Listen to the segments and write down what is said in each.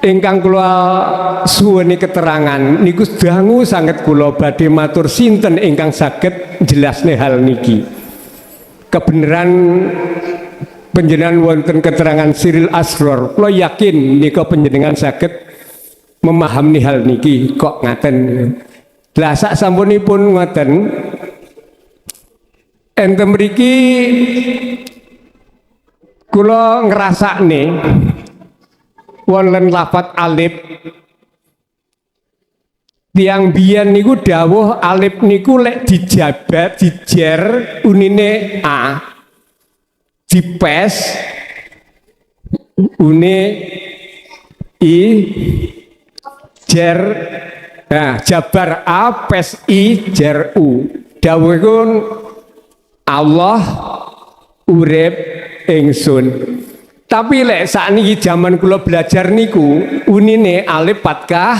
ingkang kula suwuni keterangan niku dangu sanget kula badhe matur sinten ingkang saged jelasne hal niki. Kebenaran panjenengan wonten keterangan Siril Asror, kula yakin nika panjenengan saged memahami hal niki kok ngaten. Lah sak sampunipun ngoten enten mriki kula ngrasakne wonten lafat alif tiang biyen niku dawuh alif niku lek dijabat dijer unine a dipes une i jer jabar a pes i jer u dawuhipun Allah urip ingsun. Tapi lek sakniki zaman kula belajar niku unine alif fathah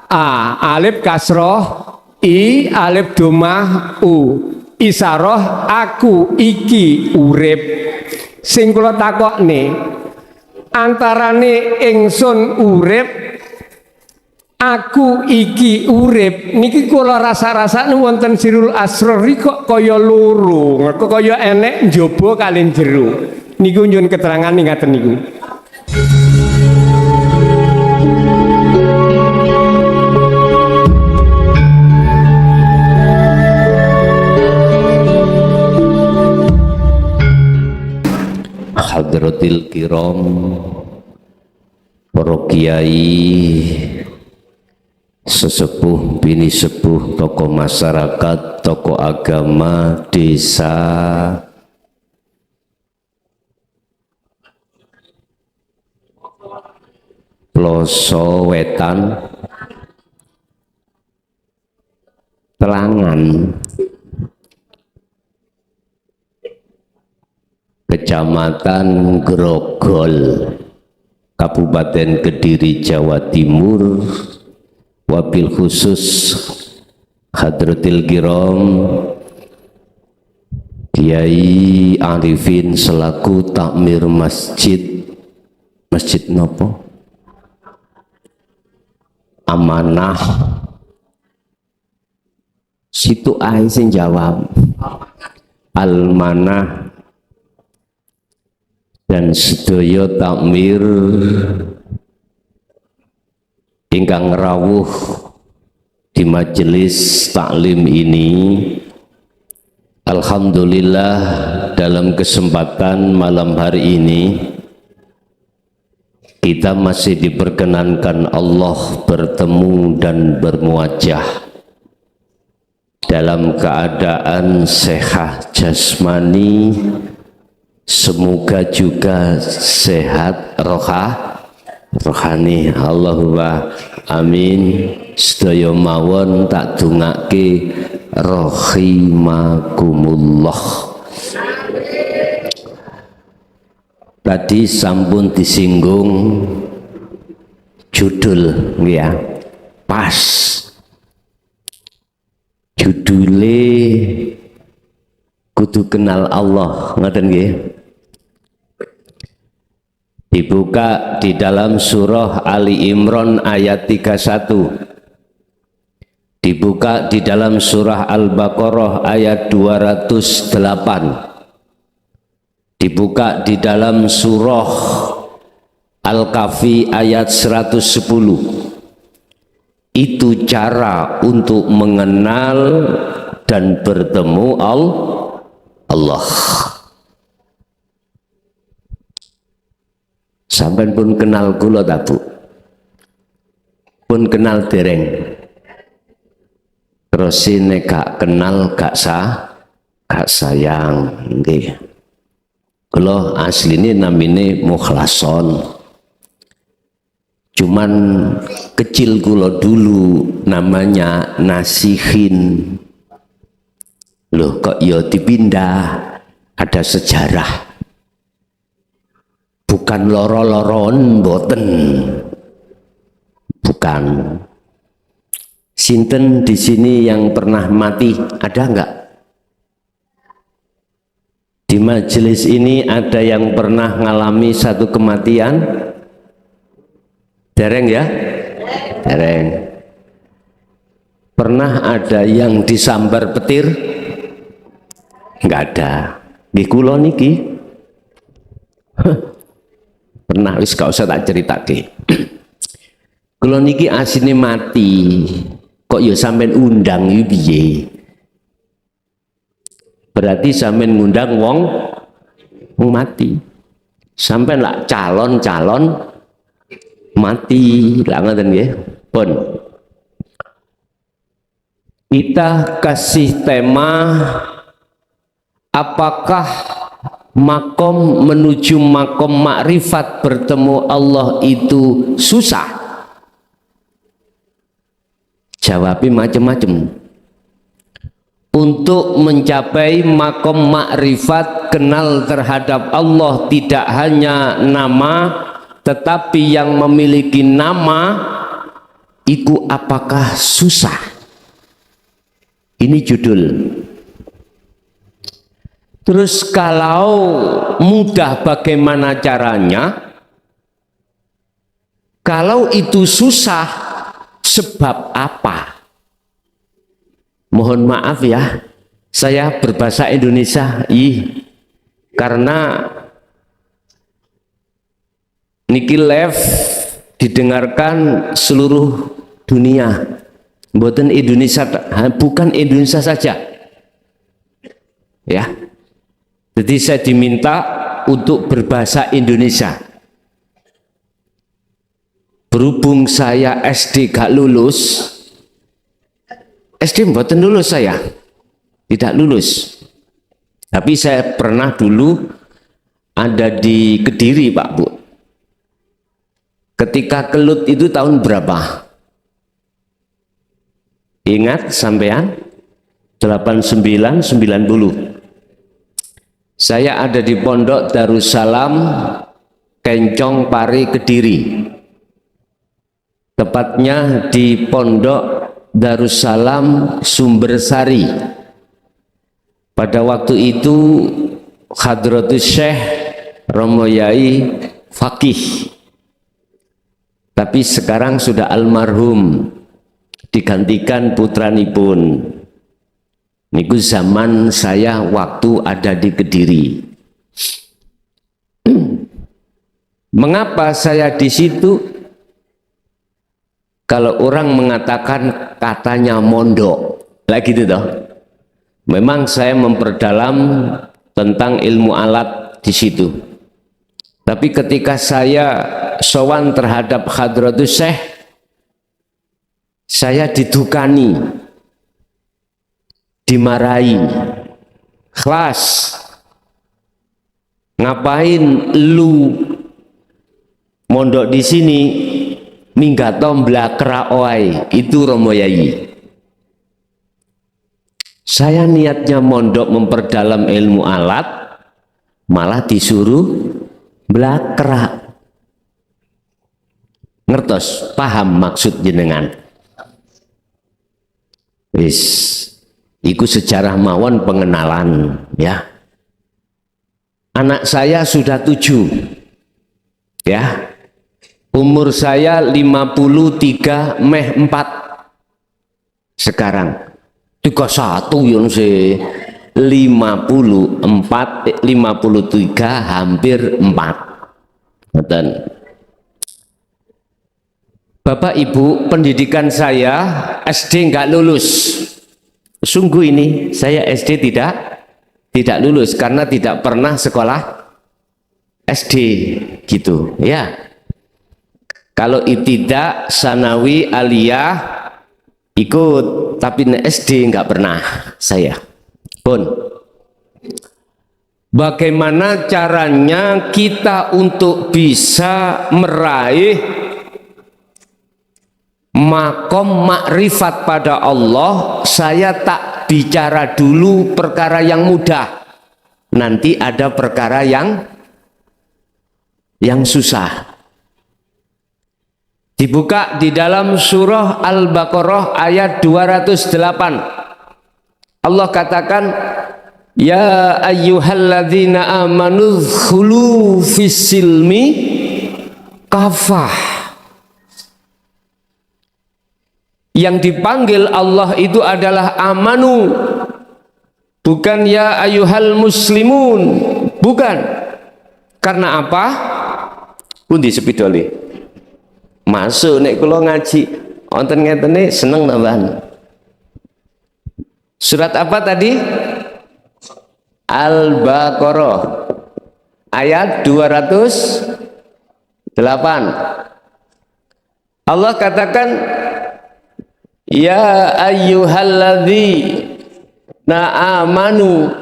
a, alif kasroh i, alif domah u. Isaroh aku iki urip. Sing kula takokne antarane ingsun urip aku iki urip niki kula rasa-rasane wonten Sirul Asror kok kaya loro, kok kaya enek njaba kalih jero. Niku nyuwun keterangan ngaten niku. Hadratil kiram, para kiai, sesepuh bini sepuh, tokoh masyarakat, tokoh agama, desa, Ploso Wetan, Telangan, Kecamatan Grogol, Kabupaten Kediri, Jawa Timur, wabil khusus Hadratil Kiram Kiai Arifin selaku takmir masjid nopo Amanah situ ae sing jawab Almanah dan sedaya takmir ingkang rawuh di majelis taklim ini. Alhamdulillah dalam kesempatan malam hari ini kita masih diperkenankan Allah bertemu dan bermuajah dalam keadaan sehat jasmani, semoga juga sehat rohani. Allahumma amin. Sedaya mawon tak dongake rahimakumullah. Tadi sampun disinggung judul ya, pas judule kudu kenal Allah, ngoten nggih. Dibuka di dalam surah Ali Imran ayat 31, dibuka di dalam surah Al-Baqarah ayat 208, dibuka di dalam surah Al-Kahfi ayat 110. Itu cara untuk mengenal dan bertemu Allah. Sampai pun kenal kula ta Bu? Pun kenal dereng. Terus ini gak kenal gak sayang nggih. Kula asline namine Mukhlason. Cuman kecil kula dulu namanya Nasihin. Loh kok ya dipindah, ada sejarah. Bukan loro-loron boten. Bukan. Sinten di sini yang pernah mati? Ada enggak? Di majelis ini ada yang pernah ngalami satu kematian? Dereng ya? Dereng. Pernah ada yang disambar petir? Enggak ada. Nggih kula niki. Pernah, wis gak usah tak ceritake. Kula niki asine mati. Kok ya sampean undang iki piye? Berarti sampean ngundang wong mati. Sampean lak calon-calon mati. Lah ngoten nggih. Pun. Kita kasih tema apakah makom menuju makom makrifat bertemu Allah itu susah? Jawabnya macam-macam. Untuk mencapai makom makrifat kenal terhadap Allah tidak hanya nama, tetapi yang memiliki nama itu apakah susah? Ini judul. Terus kalau mudah bagaimana caranya? Kalau itu susah, sebab apa? Mohon maaf ya, saya berbahasa Indonesia, karena niki live didengarkan seluruh dunia. Bukan Indonesia, bukan Indonesia saja. Ya. Jadi saya diminta untuk berbahasa Indonesia. Berhubung saya SD gak lulus, SD mboten lulus saya. Tidak lulus. Tapi saya pernah dulu ada di Kediri, Pak Bu. Ketika kelut itu tahun berapa? Ingat sampean? 89, 90. Saya ada di Pondok Darussalam Kencong Pari Kediri. Tepatnya di Pondok Darussalam Sumbersari. Pada waktu itu Hadratus Syekh Romo Yai Fakih. Tapi sekarang sudah almarhum, digantikan putranipun. Niku zaman saya waktu ada di Kediri. Mengapa saya di situ? Kalau orang mengatakan katanya mondok, lagi gitu toh. Memang saya memperdalam tentang ilmu alat di situ. Tapi ketika saya sowan terhadap Hadratus Syekh, saya didukani, dimarahi, kelas, ngapain lu mondok di sini, minggato mblakra oai, itu Romo Yai. Saya niatnya mondok memperdalam ilmu alat, malah disuruh blakra. Ngertos, paham maksud jenengan? Wis, iku sejarah mawon pengenalan ya. Anak saya sudah 7 ya. Umur saya 53 meh 4 sekarang. 31 yang se 54 53 hampir 4. Betul. Bapak Ibu, pendidikan saya SD nggak lulus. Sungguh ini saya SD tidak lulus karena tidak pernah sekolah SD gitu ya. Kalau ibtidak, sanawi, aliyah ikut, tapi SD nggak pernah saya. Pun bagaimana caranya kita untuk bisa meraih makom makrifat pada Allah? Saya tak bicara dulu perkara yang mudah, nanti ada perkara yang susah. Dibuka di dalam surah Al-Baqarah ayat 208. Allah katakan, ya ayyuhalladzina amanu dhkhulu fis-silmi kafah. Yang dipanggil Allah itu adalah amanu, bukan ya ayyuhal muslimun, bukan. Karena apa? Pundi sepidole masuk nek kula ngaji wonten ngene seneng tambahan. Surat apa tadi? Al-Baqarah ayat 208. Allah katakan ya ayyuhalladzina amanu.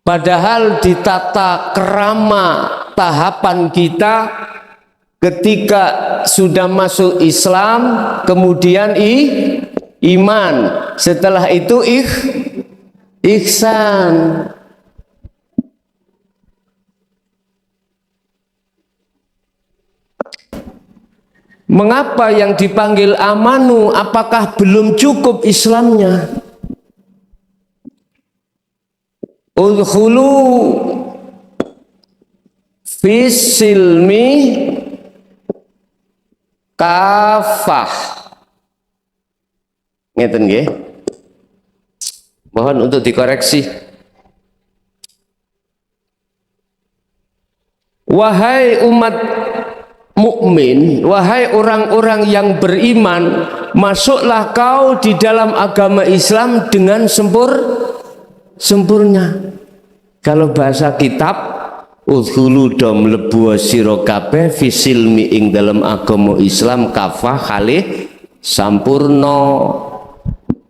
Padahal di tata kerama tahapan kita ketika sudah masuk Islam, kemudian iman, setelah itu ihsan. Mengapa yang dipanggil amanu? Apakah belum cukup Islamnya? Udkhulu fisilmi kafah. Ngeten nggih. Mohon untuk dikoreksi. Wahai umat mukmin, wahai orang-orang yang beriman, masuklah kau di dalam agama Islam dengan sempurna. Kalau bahasa kitab, udkhulu do mlebu sira kabeh fisilmi ing dalam agama Islam kafah kalih sampurna.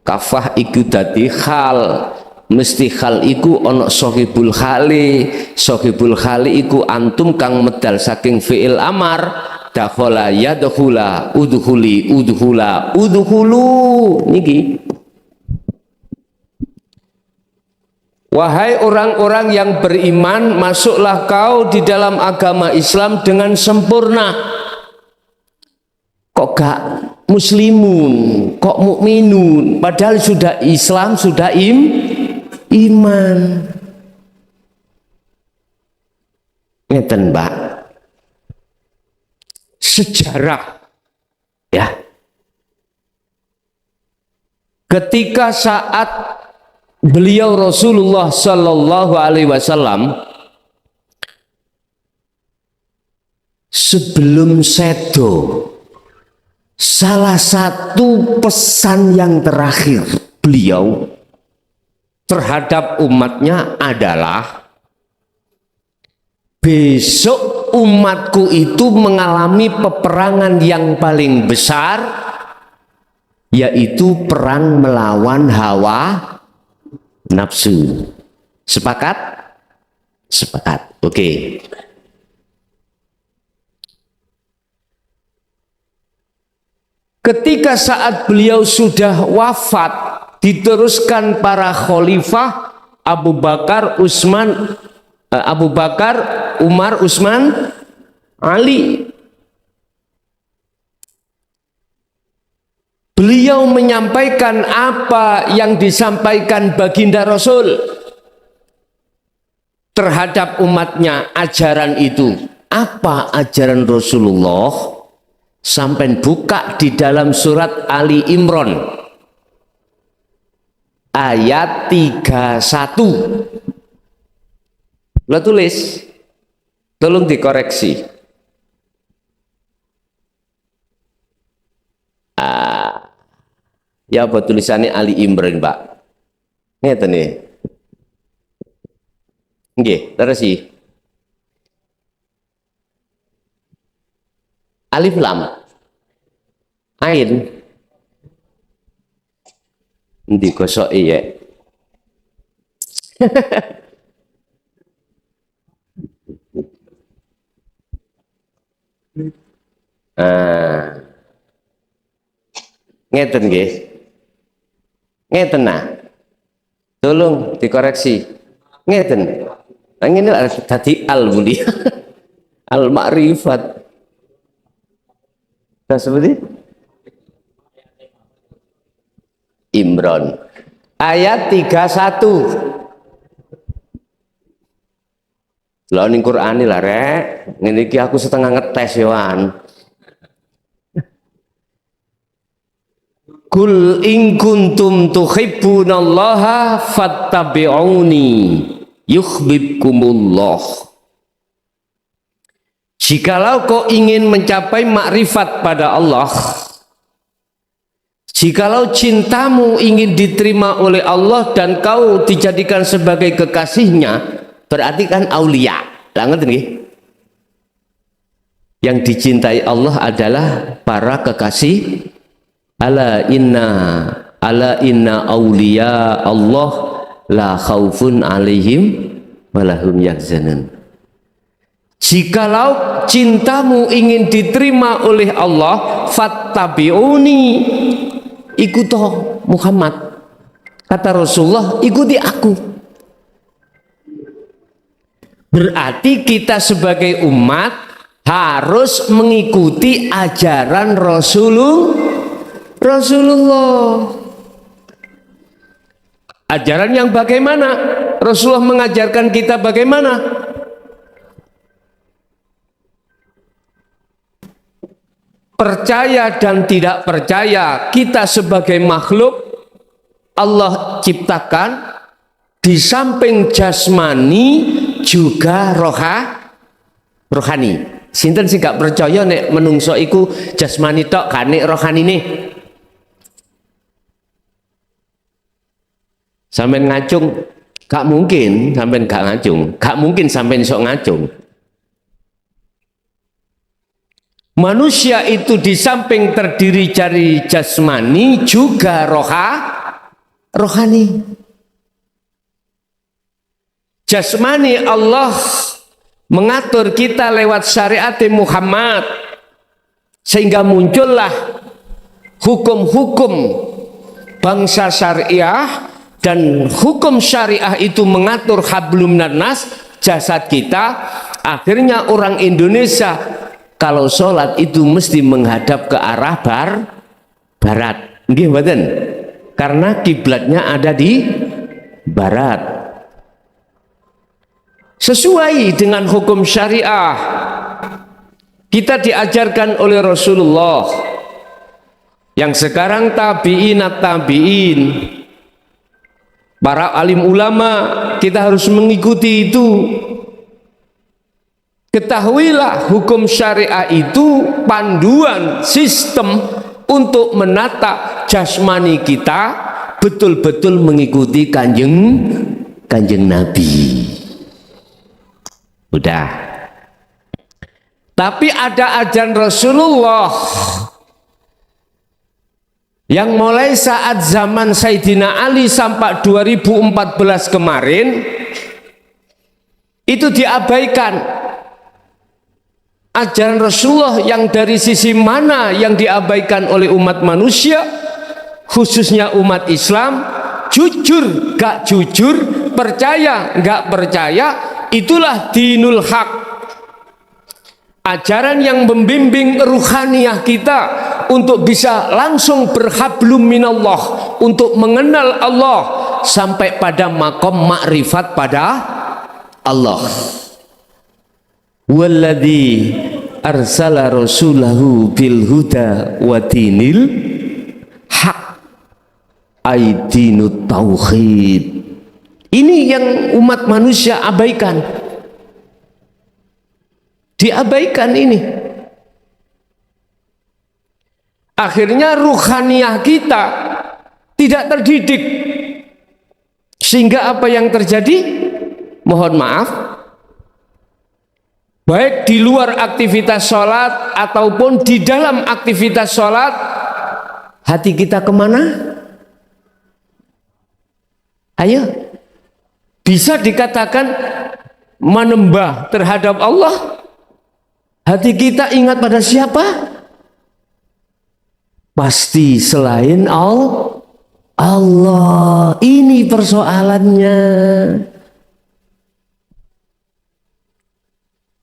Kafah iku dadi hal, mesti hal iku ana sahibul khali. Sahibul khali iku antum kang medal saking fi'il amar, dakhala yadkhula, udkhuli udkhula, udkhulu niki. Wahai orang-orang yang beriman, masuklah kau di dalam agama Islam dengan sempurna. Kok gak muslimun, kok mukminun, padahal sudah Islam, sudah iman. Ngeten, Mbak. Sejarah ya. Ketika saat beliau Rasulullah Sallallahu Alaihi Wasallam sebelum sedo, salah satu pesan yang terakhir beliau terhadap umatnya adalah besok umatku itu mengalami peperangan yang paling besar, yaitu perang melawan hawa nafsu. Sepakat? Sepakat. Oke. Ketika saat beliau sudah wafat, diteruskan para khalifah Abu Bakar, Umar, Utsman, Ali. Beliau menyampaikan apa yang disampaikan baginda Rasul terhadap umatnya, ajaran itu. Apa ajaran Rasulullah? Sampai buka di dalam surat Ali Imran ayat 31. Lo tulis, tolong dikoreksi. Ya apa tulisannya Ali Imran, Pak? Ngeten nih. Nggih, terus sih. Alif lam. Ain. Ndi kosok iya. Ngeten nggih. Ngeten nah. Tolong dikoreksi. Ngeten. Nah ini tadi al mulia. Al ma'rifat. Nah, seperti Imran ayat 31. Lah ning Qur'ane lah rek, ngene iki aku setengah ngetes yoan. Kul in kuntum tuhibbunallaha fattabi'uni yuhibbukumullah. Jikalau kau ingin mencapai makrifat pada Allah, jikalau cintamu ingin diterima oleh Allah dan kau dijadikan sebagai kekasihnya, berarti kan aulia. Lah ngerti nggih? Yang dicintai Allah adalah para kekasih. Ala inna auliya Allah la khaufun alaihim walahum yahzanun. Jikalau cintamu ingin diterima oleh Allah, fattabi'uni, ikutoh Muhammad. Kata Rasulullah, ikuti aku. Berarti kita sebagai umat harus mengikuti ajaran Rasulullah. Ajaran yang bagaimana? Rasulullah mengajarkan kita bagaimana? Percaya dan tidak percaya, kita sebagai makhluk Allah ciptakan, di samping jasmani juga rohani. Sinten sing gak percaya nek menungso iku jasmani tok gak nek rohani nih. Sampeyan ngacung gak mungkin, sampeyan gak ngacung, gak mungkin sampeyan sok ngacung. Manusia itu di samping terdiri dari jasmani juga rohani. Jasmani Allah mengatur kita lewat syariat Muhammad, sehingga muncullah hukum-hukum bangsa syariah, dan hukum syariah itu mengatur hablum minas jasad kita. Akhirnya orang Indonesia kalau sholat itu mesti menghadap ke arah barat, nggih mboten? Karena kiblatnya ada di barat. Sesuai dengan hukum syariah, kita diajarkan oleh Rasulullah, yang sekarang tabi'in, para alim ulama, kita harus mengikuti itu. Ketahuilah hukum syariah itu panduan sistem untuk menata jasmani kita betul-betul mengikuti kanjeng Nabi. Udah. Tapi ada ajaran Rasulullah yang mulai saat zaman Sayyidina Ali sampai 2014 kemarin itu diabaikan. Ajaran Rasulullah yang dari sisi mana yang diabaikan oleh umat manusia, khususnya umat Islam? Jujur gak jujur, percaya gak percaya, itulah dinul haq. Ajaran yang membimbing ruhaniyah kita untuk bisa langsung berhablum minallah, untuk mengenal Allah sampai pada makom makrifat pada Allah. Walladzi arsala rasulahu bil huda wa dinil haq, aidinut tauhid. Ini yang umat manusia abaikan. Diabaikan ini. Akhirnya ruhaniyah kita tidak terdidik. Sehingga apa yang terjadi? Mohon maaf, baik di luar aktivitas sholat ataupun di dalam aktivitas sholat, hati kita kemana? Ayo, bisa dikatakan menembah terhadap Allah. Hati kita ingat pada siapa? Pasti selain Allah. Ini persoalannya.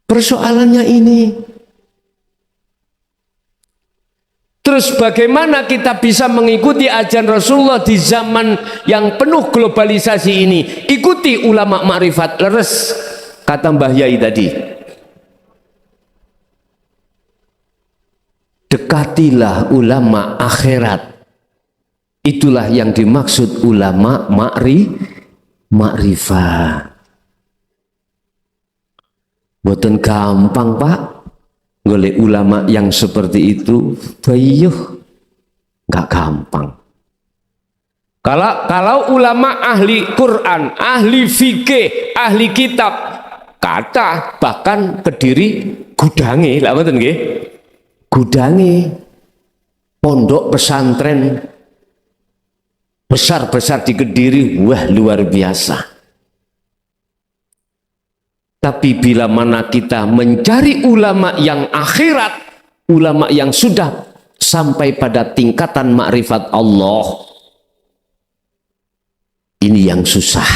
Persoalannya ini. Terus bagaimana kita bisa mengikuti ajaran Rasulullah di zaman yang penuh globalisasi ini? Ikuti ulama ma'rifat, leres, kata Mbah Yai tadi. Dekatilah ulama akhirat. Itulah yang dimaksud ulama makrifat. Boten gampang Pak, golek ulama yang seperti itu, bayuh, nggak gampang. Kalau ulama ahli Quran, ahli fikih, ahli kitab, kata bahkan Kediri gudange, lah ngoten nggih. Gudange pondok pesantren besar-besar di Kediri, wah luar biasa. Tapi bila mana kita mencari ulama yang akhirat, ulama yang sudah sampai pada tingkatan makrifat Allah, ini yang susah.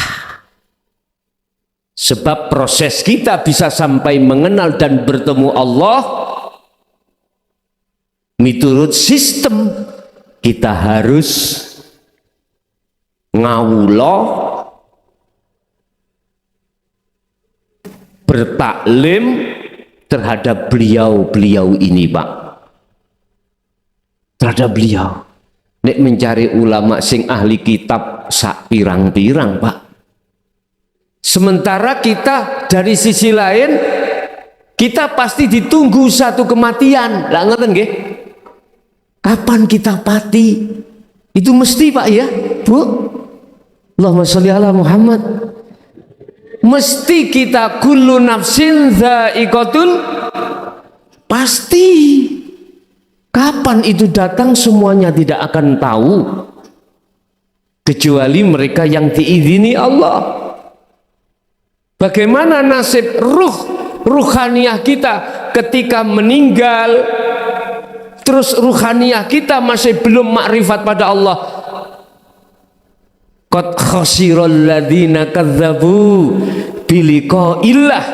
Sebab proses kita bisa sampai mengenal dan bertemu Allah, miturut sistem kita harus ngawula, bertaklim terhadap beliau-beliau ini Pak. Terhadap beliau. Nek mencari ulama sing ahli kitab sak pirang-pirang Pak. Sementara kita dari sisi lain kita pasti ditunggu satu kematian. Lah ngoten nggih? Kapan kita pati? Itu mesti Pak ya, Bu. Allahumma sholli ala Muhammad. Mesti kita kullu nafsin dha'iqatul, pasti. Kapan itu datang semuanya tidak akan tahu, kecuali mereka yang diizini Allah. Bagaimana nasib ruhaniah kita ketika meninggal, terus ruhaniah kita masih belum makrifat pada Allah. Qad khasiral ladzina kadzdzabu biliqa'illah,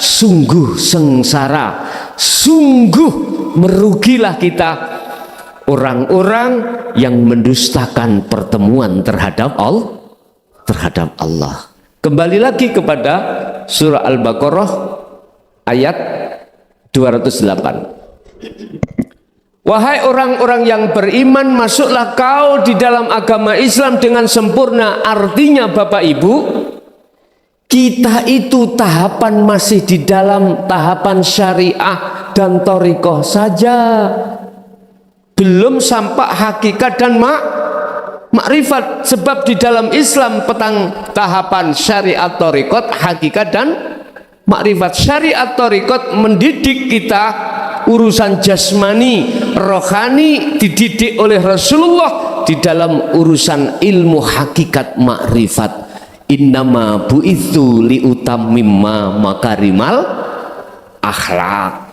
sungguh sengsara, sungguh merugilah kita orang-orang yang mendustakan pertemuan terhadap Allah. Kembali lagi kepada surah Al-Baqarah ayat 208. Wahai orang-orang yang beriman, masuklah kau di dalam agama Islam dengan sempurna. Artinya Bapak Ibu, kita itu tahapan masih di dalam tahapan syariah dan thariqah saja, belum sampai hakikat dan makrifat. Sebab di dalam Islam petang tahapan syariat, thariqat, hakikat dan makrifat. Syariat, thariqat mendidik kita urusan jasmani, rohani, dididik oleh Rasulullah. Di dalam urusan ilmu hakikat makrifat, innama bu'itsu liutammimma makarimal akhlak,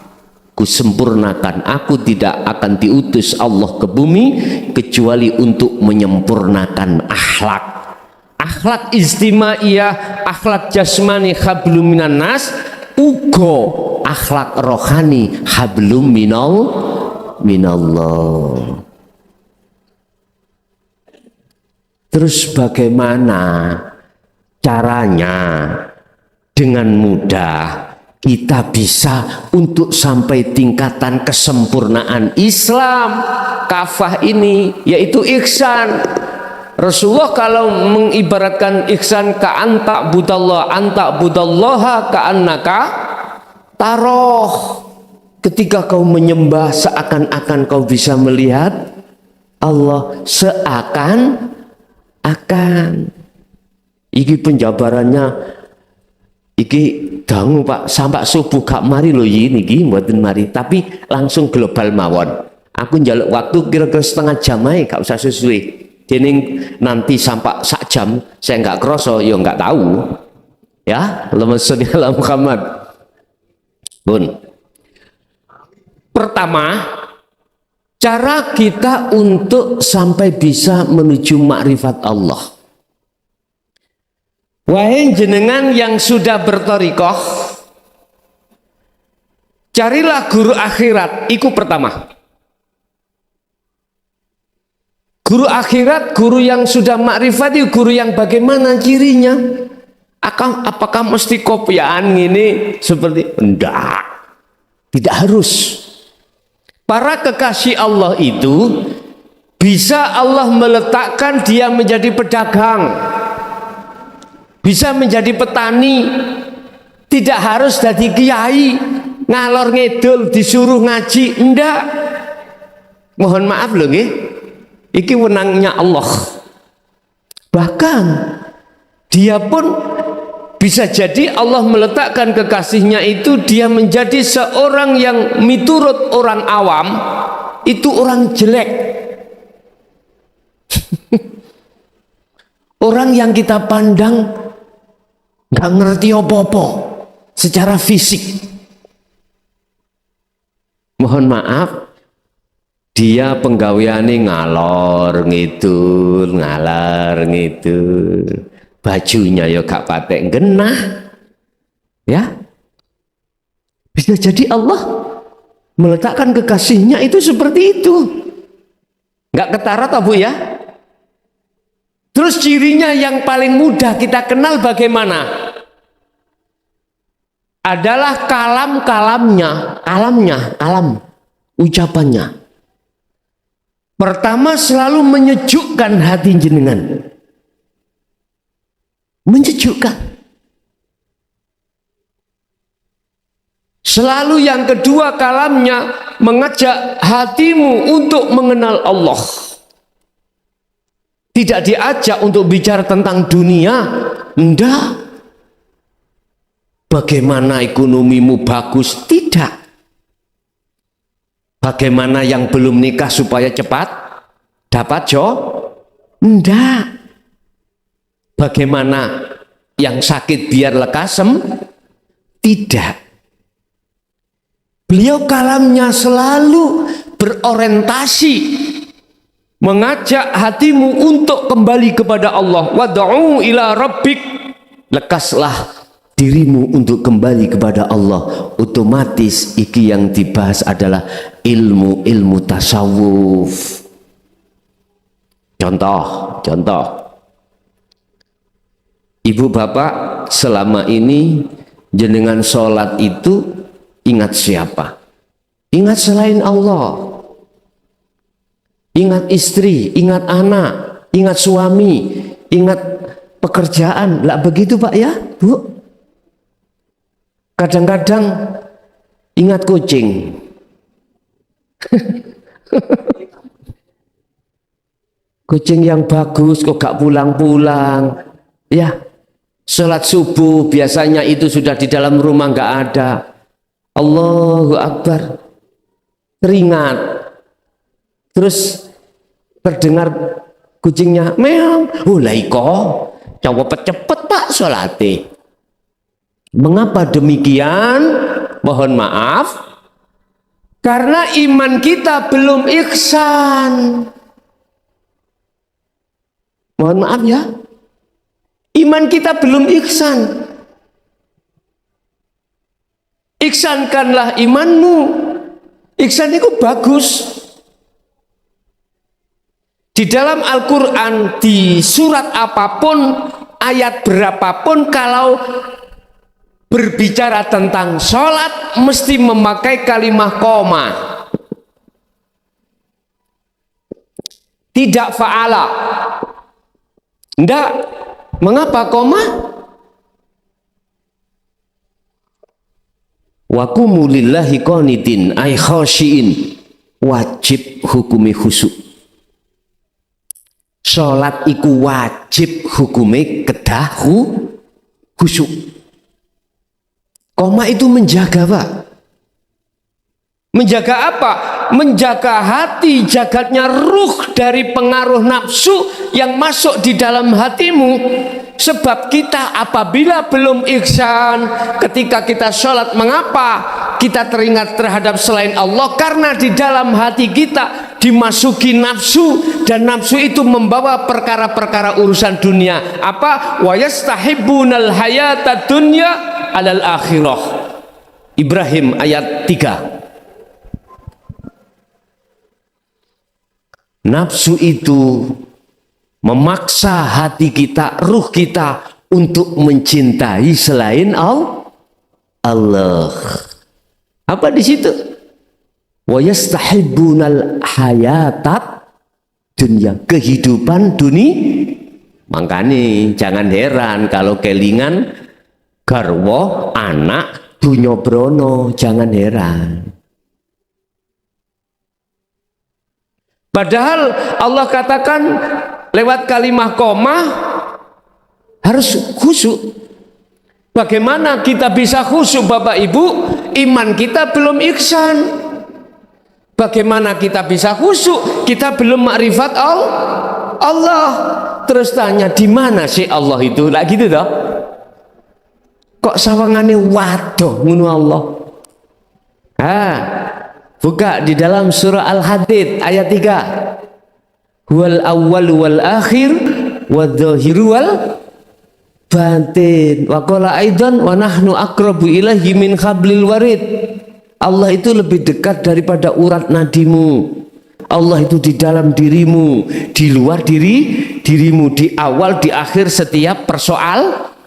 kusempurnakan, aku tidak akan diutus Allah ke bumi kecuali untuk menyempurnakan akhlak. Akhlak istimaiyah, akhlak jasmani hablum minan nas, ugo akhlak rohani hablum minallah. Terus bagaimana caranya dengan mudah kita bisa untuk sampai tingkatan kesempurnaan Islam kafah ini, yaitu ihsan. Rasulullah kalau mengibaratkan ihsan ka anta budallaha ka annaka taroh, ketika kau menyembah seakan-akan kau bisa melihat Allah, seakan-akan. Iki penjabarannya iki dangu Pak, sampai subuh gak mari loh niki mboten mari, tapi langsung global mawon. Aku njaluk waktu kira-kira setengah jam ae, gak usah sesuai. Dening nanti sampai sak jam saya nggak kroso, ya nggak tahu. Ya, Allahumma sholli ala Muhammad. Bun. Pertama, cara kita untuk sampai bisa menuju makrifat Allah. Wahai jenengan yang sudah berthariqah, carilah guru akhirat, itu pertama. Guru akhirat, guru yang sudah makrifat itu guru yang bagaimana cirinya? Apakah mesti kopian ini seperti? Enggak, tidak harus. Para kekasih Allah itu Bisa Allah meletakkan dia menjadi pedagang, bisa menjadi petani, tidak harus jadi kiai, ngalor ngidul disuruh ngaji, enggak. Mohon maaf loh nggih. Iki wenangnya Allah. Bahkan dia pun bisa jadi Allah meletakkan kekasihnya itu dia menjadi seorang yang miturut orang awam itu orang jelek. Orang yang kita pandang nggak ngerti apa-apa secara fisik. Mohon maaf, dia penggaweane ngalor ngidul, bajunya ya gak patek genah, ya. Bisa jadi Allah meletakkan kekasihnya itu seperti itu, nggak ketara toh Bu ya. Terus cirinya yang paling mudah kita kenal bagaimana? Adalah kalam ucapannya. Pertama selalu menyejukkan hati jenengan. Menyejukkan. Selalu yang kedua kalamnya mengajak hatimu untuk mengenal Allah. Tidak diajak untuk bicara tentang dunia, enggak. Bagaimana ekonomimu bagus, tidak. Bagaimana yang belum nikah supaya cepat dapat job, enggak. Bagaimana yang sakit biar lekas tidak. Beliau kalamnya selalu berorientasi mengajak hatimu untuk kembali kepada Allah. Wad'u ila rabbik, lekaslah dirimu untuk kembali kepada Allah. Otomatis iki yang dibahas adalah ilmu tasawuf. Contoh ibu bapak selama ini jenengan sholat itu ingat siapa? Ingat selain Allah. Ingat istri, ingat anak, ingat suami, ingat pekerjaan. Lah begitu Pak ya, Bu? Kadang-kadang ingat kucing. Kucing yang bagus kok gak pulang-pulang. Ya, sholat subuh biasanya itu sudah di dalam rumah gak ada. Allahu Akbar. Teringat. Terus terdengar kucingnya meong. Lah iko, cepet Pak sholate. Mengapa demikian? Mohon maaf, karena iman kita belum ihsan. Mohon maaf ya, iman kita belum ihsan. Ihsankanlah imanmu. Ihsan itu bagus. Di dalam Al-Quran, di surat apapun, ayat berapapun, kalau berbicara tentang sholat, mesti memakai kalimat koma. Tidak fa'ala. Enggak. Mengapa koma? Wa qumu lillahi qanitin ay khashiin. Wajib hukumi khusyuk. Sholat iku wajib hukume kedah khusyuk. Koma itu menjaga Pak. Menjaga apa? Menjaga hati, jagatnya ruh dari pengaruh nafsu yang masuk di dalam hatimu. Sebab kita apabila belum ihsan, ketika kita sholat, mengapa kita teringat terhadap selain Allah? Karena di dalam hati kita dimasuki nafsu, dan nafsu itu membawa perkara-perkara urusan dunia. Apa? Wa yastahibbunal hayata dunya alal akhirah. Ibrahim ayat 3. Nafsu itu memaksa hati kita, ruh kita untuk mencintai selain Allah. Apa di situ? Wa yastahibbunal hayatat dunia, kehidupan dunia. Makanya jangan heran kalau kelingan garwa anak dunya brono, jangan heran. Padahal Allah katakan lewat kalimah koma harus khusyuk. Bagaimana kita bisa khusyuk Bapak Ibu? Iman kita belum ihsan. Bagaimana kita bisa khusyuk? Kita belum makrifat Allah. Terus tanya, di mana sih Allah itu? Lah gitu toh. Kok sawangane waduh ngono Allah. Buka di dalam surah Al-Hadid ayat 3. Huwal awwal wal akhir wadh-dhahiru wal batin. Wa qala aidan wa nahnu aqrabu ilaihi min hablil warid. Allah itu lebih dekat daripada urat nadimu. Allah itu di dalam dirimu, di luar dirimu, di awal, di akhir setiap persoalan.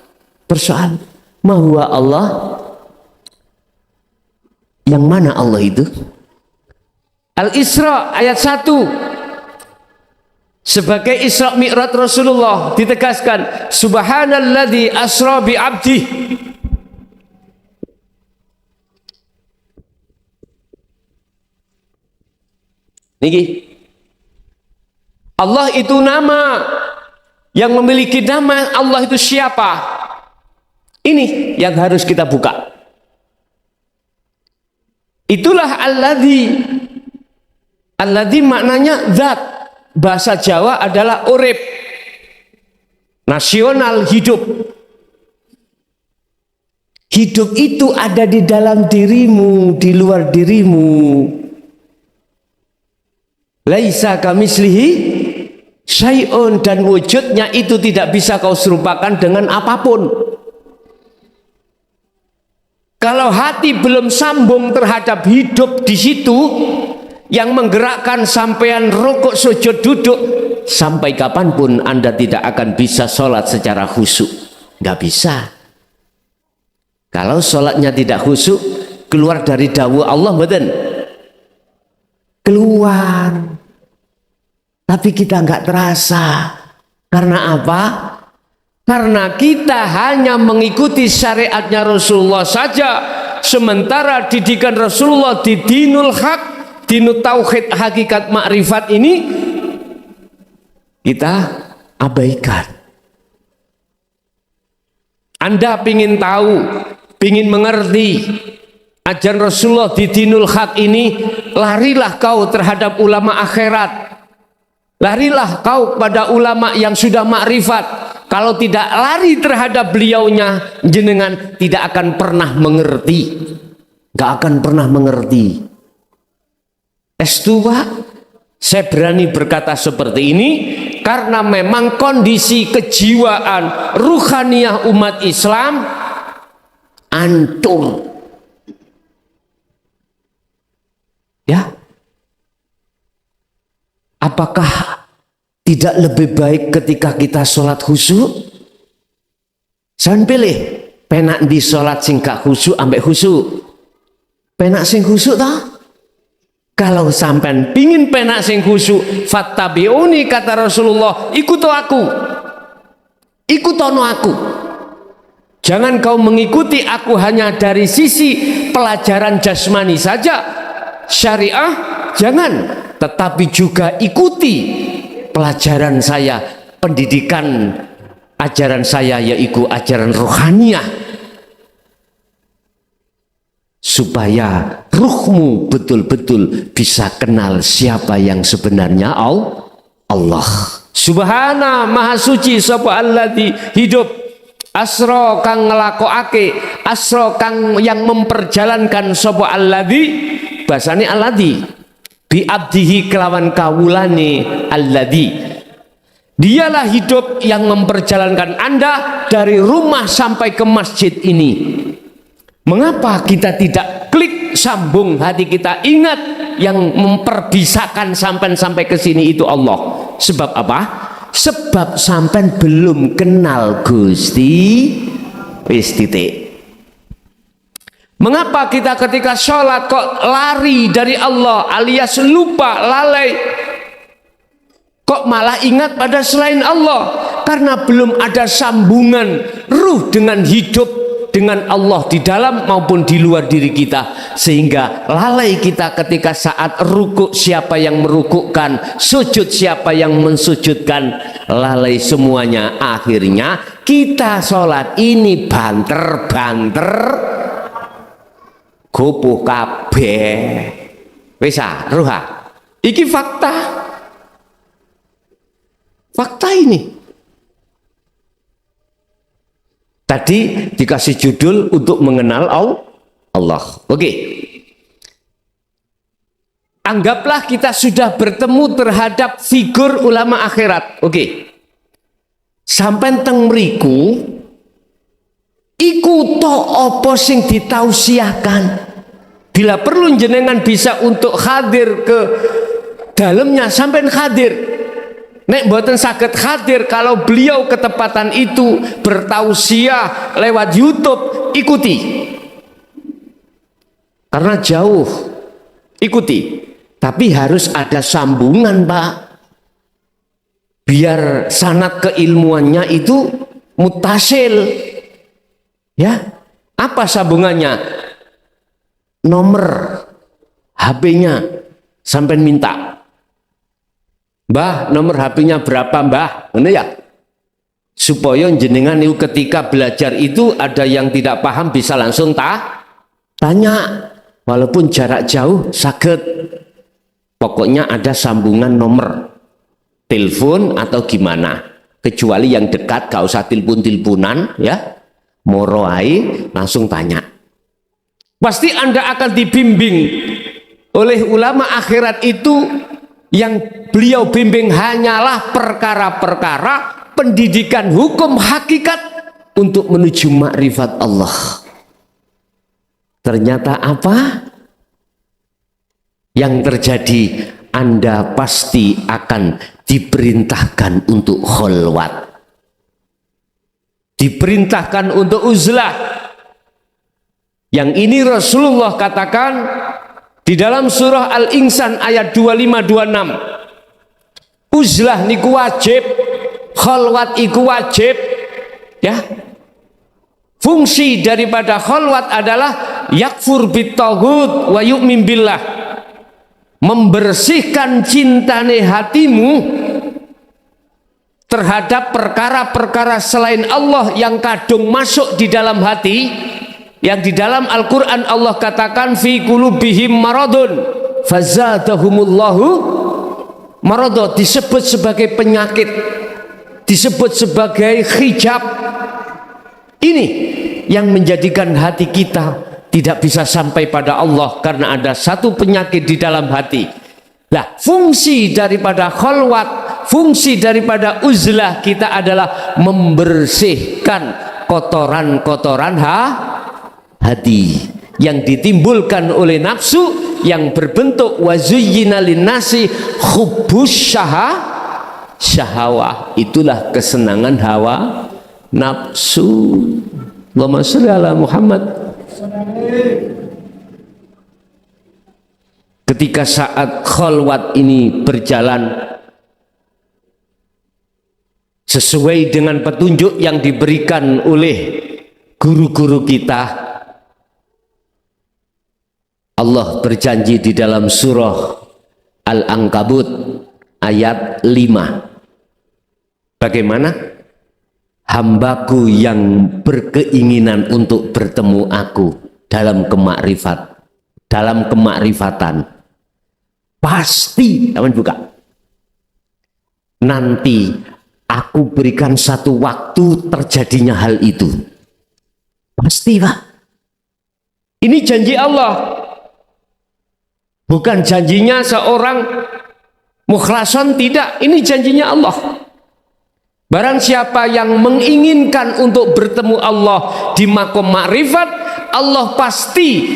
Mahuwa Allah. Yang mana Allah itu? Al-Isra ayat 1. Sebagai Isra Mi'raj Rasulullah ditegaskan, subhanalladzi asra bi 'abdi. Niki. Allah itu nama, yang memiliki nama Allah itu siapa? Ini yang harus kita buka. Itulah alladzi. Alladzi maknanya zat. Bahasa Jawa adalah urip, nasional, hidup. Hidup itu ada di dalam dirimu, di luar dirimu. Laisa kamislihi syai'un, dan wujudnya itu tidak bisa kau serupakan dengan apapun. Kalau hati belum sambung terhadap hidup di situ, yang menggerakkan sampean rukuk sujud duduk, sampai kapanpun Anda tidak akan bisa sholat secara khusyuk. Nggak bisa. Kalau sholatnya tidak khusyuk, keluar dari dawuh Allah, betul? Keluar. Tapi kita nggak terasa. Karena apa? Karena kita hanya mengikuti syariatnya Rasulullah saja, sementara didikan Rasulullah di dinul haq, dinul tauhid, hakikat makrifat ini kita abaikan. Anda pingin tahu, pingin mengerti ajaran Rasulullah di dinul haq ini, larilah kau terhadap ulama akhirat. Larilah kau pada ulama yang sudah makrifat. Kalau tidak lari terhadap beliaunya, jenengan tidak akan pernah mengerti. Gak akan pernah mengerti. Pak, saya berani berkata seperti ini karena memang kondisi kejiwaan ruhaniyah umat Islam hancur. Ya. Apakah tidak lebih baik ketika kita sholat khusyuk? Sampeyan pilih, penak di sholat sing gak khusyuk ambek khusyuk. Penak sing khusyuk toh? Kalau sampean pingin penak sing khusyuk, fattabi'uni kata Rasulullah, ikuto aku. Ikutono aku. Jangan kau mengikuti aku hanya dari sisi pelajaran jasmani saja. Syariah jangan, tetapi juga ikuti pelajaran saya, pendidikan ajaran saya, yaitu ajaran rohaniah, supaya ruhmu betul-betul bisa kenal siapa yang sebenarnya Allah. Subhana maha suci sapa alladzi hidup, asra kang nglakokake, asra kang yang memperjalankan sapa alladzi, basane alladzi bi abdihi kelawan kawulane alladzi. Dialah hidup yang memperjalankan Anda dari rumah sampai ke masjid ini. Mengapa kita tidak klik sambung hati kita, ingat yang memperbisakan sampai ke sini itu Allah. Sebab apa? Sebab sampai belum kenal Gusti. Wis titik. Mengapa kita ketika sholat kok lari dari Allah alias lupa, lalai? kok malah ingat pada selain Allah? Karena belum ada sambungan ruh dengan hidup dengan Allah di dalam maupun di luar diri kita, sehingga lalai kita ketika saat rukuk siapa yang merukukkan, sujud siapa yang mensujudkan, lalai semuanya. Akhirnya kita sholat ini banter-banter gopoh kabeh. Wis ruha. Iki fakta. Fakta ini. Tadi dikasih judul untuk mengenal Allah. Oke. Anggaplah kita sudah bertemu terhadap figur ulama akhirat. Oke. Sampai teng mriku iku to apa sing ditausiahkan. Bila perlu jenengan bisa untuk hadir ke dalamnya, sampai hadir. Nek mboten saged hadir, kalau beliau ketepatan itu bertausiah lewat YouTube, ikuti. Karena jauh, ikuti. Tapi harus ada sambungan, Pak. Biar sanad keilmuannya itu mutasil. Ya, apa sambungannya? Nomor HP-nya sampai minta. Mbah, nomor HP-nya berapa, Mbah? Ini ya. Supaya jenengan itu ketika belajar itu ada yang tidak paham bisa langsung tanya. Walaupun jarak jauh saged. Pokoknya ada sambungan nomor telepon atau gimana. Kecuali yang dekat gak usah telepon-teleponan ya. Moro ae langsung tanya. Pasti Anda akan dibimbing oleh ulama akhirat itu. Yang beliau bimbing hanyalah perkara-perkara pendidikan hukum hakikat untuk menuju makrifat Allah. Ternyata apa? Yang terjadi, Anda pasti akan diperintahkan untuk kholwat. Diperintahkan untuk uzlah. Yang ini Rasulullah katakan di dalam surah Al-Insan ayat 25-26. Uzlah niku wajib, kholwat iku wajib. Ya. Fungsi daripada kholwat adalah yakfur bitaghut wa yu'min billah. Membersihkan cintane hatimu terhadap perkara-perkara selain Allah yang kadung masuk di dalam hati. Yang di dalam Al-Quran Allah katakan fi qulubihim maradun fazadahumullahu maradun, disebut sebagai penyakit, disebut sebagai hijab. Ini yang menjadikan hati kita tidak bisa sampai pada Allah karena ada satu penyakit di dalam hati. Nah, fungsi daripada kholwat, fungsi daripada uzlah kita adalah membersihkan kotoran-kotoran hati yang ditimbulkan oleh nafsu yang berbentuk wazuyyina linnasi hubbus syahawah. Itulah kesenangan hawa nafsu. Allahumma sholli ala Muhammad. Ketika saat kholwat ini berjalan sesuai dengan petunjuk yang diberikan oleh guru-guru kita, Allah berjanji di dalam surah Al-Ankabut ayat 5. Bagaimana? Hambaku yang berkeinginan untuk bertemu aku dalam kemakrifatan. Pasti, teman buka. Nanti aku berikan satu waktu terjadinya hal itu. Pasti, Pak. Ini janji Allah. Bukan janjinya seorang mukhlason, tidak. Ini janjinya Allah. Barang siapa yang menginginkan untuk bertemu Allah di makom makrifat, Allah pasti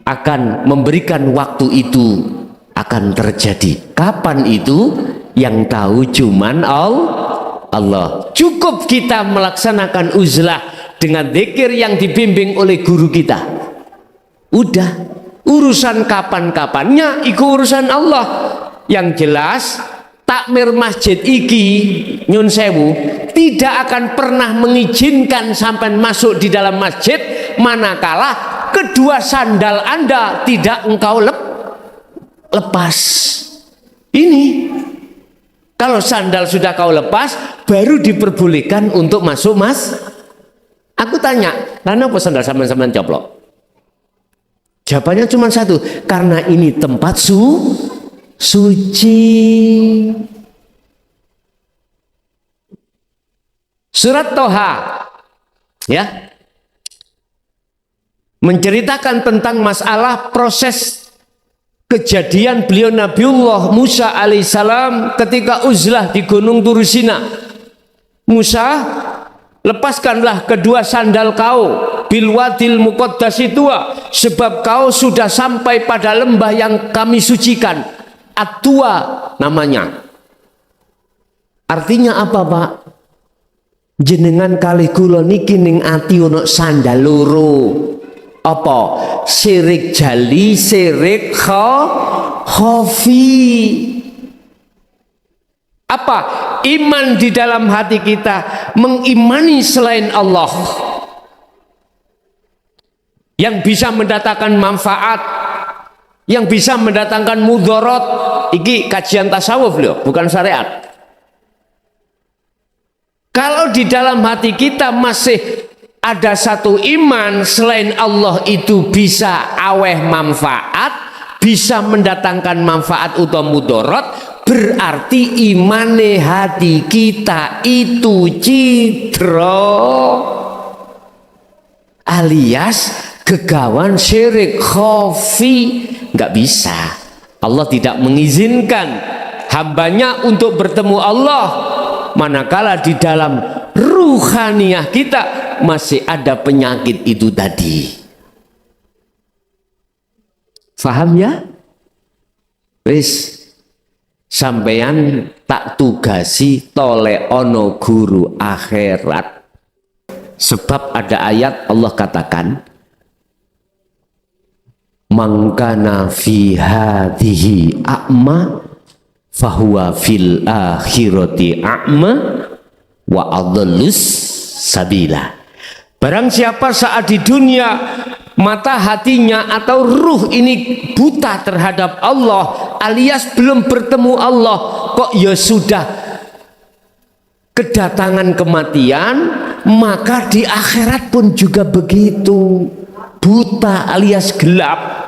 akan memberikan waktu itu akan terjadi. Kapan itu? Yang tahu cuman Allah. Cukup kita melaksanakan uzlah dengan zikir yang dibimbing oleh guru kita. Udah. Urusan kapan-kapannya itu urusan Allah. Yang jelas takmir masjid iki nyun sewu tidak akan pernah mengizinkan sampai masuk di dalam masjid manakala kedua sandal Anda tidak engkau lepas. Ini kalau sandal sudah kau lepas baru diperbolehkan untuk masuk, Mas. Aku tanya, karena apa sandal sampean coplok? Jawabannya cuma satu, karena ini tempat suci. Surat Toha ya menceritakan tentang masalah proses kejadian beliau Nabiullah Musa alaihissalam ketika uzlah di Gunung Turusina. Musa, lepaskanlah kedua sandal kau bilwadil muqaddasi tua, sebab kau sudah sampai pada lembah yang kami sucikan. At-Tua namanya. Artinya apa, Pak? Jenengan kali kula niki ning ati ono sandal loro. Apa? Syirik jali, syirik khafi. Apa? Iman di dalam hati kita mengimani selain Allah yang bisa mendatangkan manfaat, yang bisa mendatangkan mudarat. Iki kajian tasawuf loh, bukan syariat. Kalau di dalam hati kita masih ada satu iman selain Allah itu bisa aweh manfaat, bisa mendatangkan manfaat atau mudarat, berarti imane hati kita itu cidro alias gegawan syirik khafi. Nggak bisa. Allah tidak mengizinkan hambanya untuk bertemu Allah manakala di dalam ruhaniyah kita masih ada penyakit itu tadi. Faham ya? Wis sampeyan tak tugasi tole ono guru akhirat, sebab ada ayat Allah katakan mangkana fi hadhihi a'ma fahuwa fil akhirati a'ma wa adallus sabila. Barang siapa saat di dunia mata hatinya atau ruh ini buta terhadap Allah alias belum bertemu Allah, kok ya sudah kedatangan kematian, maka di akhirat pun juga begitu, buta alias gelap.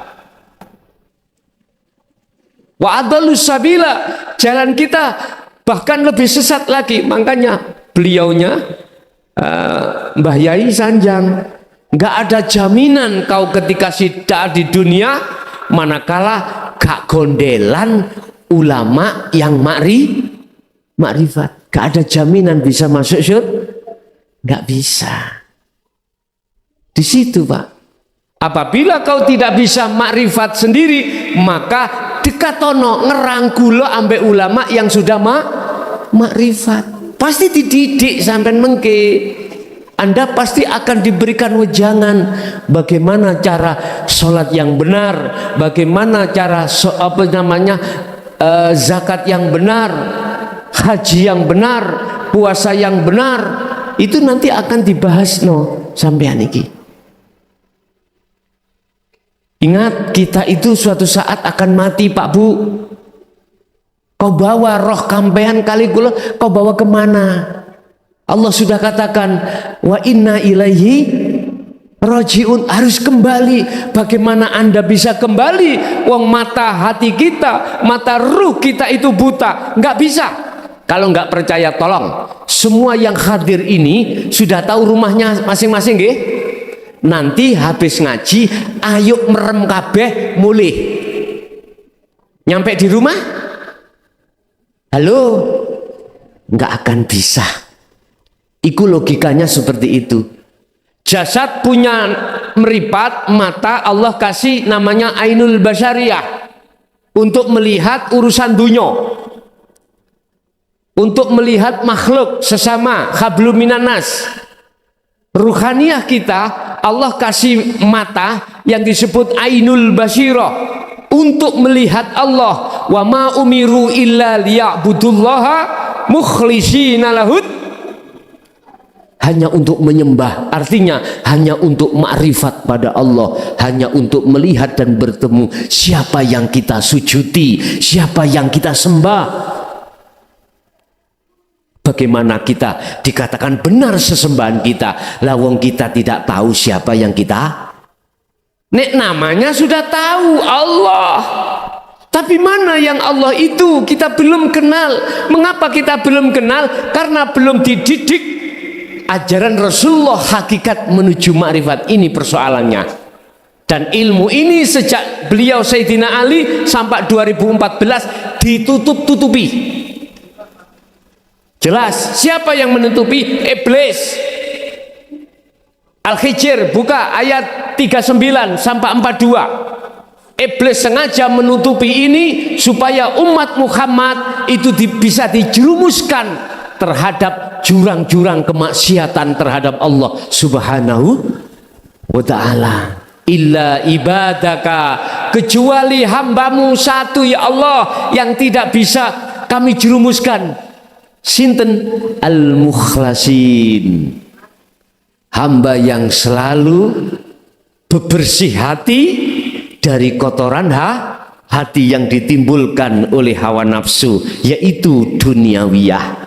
Wa adallus sabila, jalan kita bahkan lebih sesat lagi. Makanya beliaunya Mbah Yai Sanjang, nggak ada jaminan kau ketika sudah di dunia manakala gak gondelan ulama yang makrifat, gak ada jaminan bisa masuk surga, nggak bisa. Di situ, Pak. Apabila kau tidak bisa makrifat sendiri, maka dekatono ngerangkulo ambek ulama yang sudah makrifat. Pasti dididik sampai mengke. Anda pasti akan diberikan wejangan bagaimana cara sholat yang benar, bagaimana cara zakat yang benar, haji yang benar, puasa yang benar. Itu nanti akan dibahas sampean iki. Ingat, kita itu suatu saat akan mati, Pak Bu. Kau bawa roh kampean kali kula, kau bawa kemana? Allah sudah katakan, wa inna ilaihi rajiun, harus kembali. Bagaimana Anda bisa kembali? Wong mata hati kita, mata ruh kita itu buta. Nggak bisa. Kalau nggak percaya, tolong. Semua yang hadir ini sudah tahu rumahnya masing-masing, nggih? Nanti habis ngaji, ayo merem kabeh mulih. Nyampe di rumah, halo, nggak akan bisa. Iku logikanya seperti itu. Jasad punya meripat, mata Allah kasih namanya ainul basyariyah untuk melihat urusan dunia, untuk melihat makhluk sesama, hablum minan nas. Ruhaniyah kita Allah kasih mata yang disebut ainul basirah, untuk melihat Allah. Wa ma umiru illa liya'budullaha mukhlishina lahud, hanya untuk menyembah, artinya hanya untuk ma'rifat pada Allah, hanya untuk melihat dan bertemu siapa yang kita sujudi, siapa yang kita sembah. Bagaimana kita dikatakan benar sesembahan kita, lawang kita tidak tahu siapa yang kita, nek namanya sudah tahu Allah, tapi mana yang Allah itu kita belum kenal. Mengapa kita belum kenal? Karena belum dididik ajaran Rasulullah hakikat menuju makrifat. Ini persoalannya. Dan ilmu ini sejak beliau Sayyidina Ali sampai 2014 ditutup-tutupi. Jelas siapa yang menutupi? Iblis. Al-Hijr buka ayat 39 sampai 42. Iblis sengaja menutupi ini supaya umat Muhammad itu bisa dijerumuskan terhadap jurang-jurang kemaksiatan terhadap Allah Subhanahu wa ta'ala. Illa ibadaka, kecuali hambamu satu ya Allah yang tidak bisa kami jerumuskan. Sinten? Al-mukhlasin, hamba yang selalu bebersih hati dari kotoran hati yang ditimbulkan oleh hawa nafsu, yaitu duniawiyah.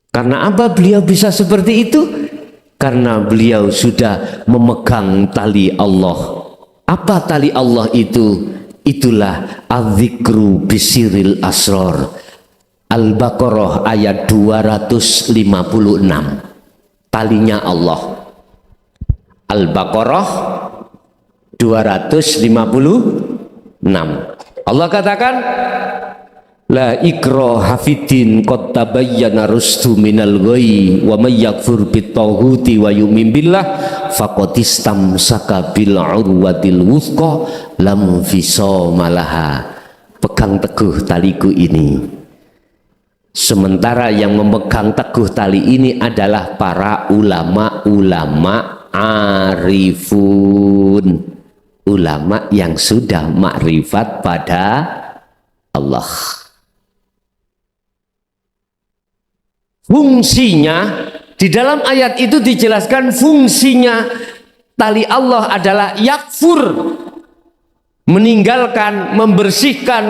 Karena apa beliau bisa seperti itu? Karena beliau sudah memegang tali Allah. Apa tali Allah itu? Itulah az-zikru bisiril asror. Al-Baqarah ayat 256. Talinya Allah. Al-Baqarah 256. Allah katakan, la ikraha fiddin qad tabayyana rusdu minal ghayy wa may yakfur bitaghuti wa yu'min billah faqad istamsaka bil urwatil wuthqa lam fisama laha. Pegang teguh taliku ini. Sementara yang memegang teguh tali ini adalah para ulama-ulama arifun, ulama yang sudah makrifat pada Allah. Fungsinya di dalam ayat itu dijelaskan, fungsinya tali Allah adalah yakfur, meninggalkan, membersihkan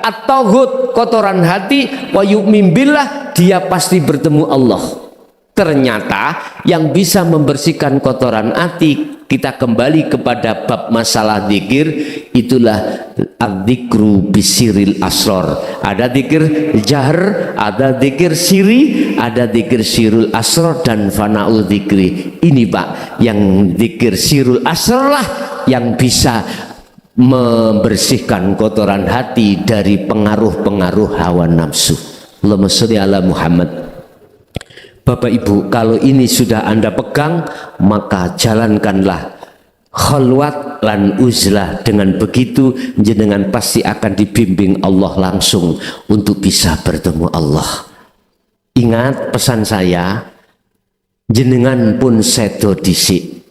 at-taghut, kotoran hati, wa yu'min billah, dia pasti bertemu Allah. Ternyata yang bisa membersihkan kotoran hati, kita kembali kepada bab masalah zikir, itulah adzikru bisiril asror. Ada zikir jahr, ada zikir siri, ada zikir sirul asror dan fana'ul zikri. Ini Pak, yang zikir sirul asror lah yang bisa membersihkan kotoran hati dari pengaruh-pengaruh hawa nafsu. Allahumma sholli ala Muhammad. Bapak Ibu, kalau ini sudah Anda pegang, maka jalankanlah khalwat lan uzlah. Dengan begitu jenengan pasti akan dibimbing Allah langsung untuk bisa bertemu Allah. Ingat pesan saya, jenengan pun sedo dhisik,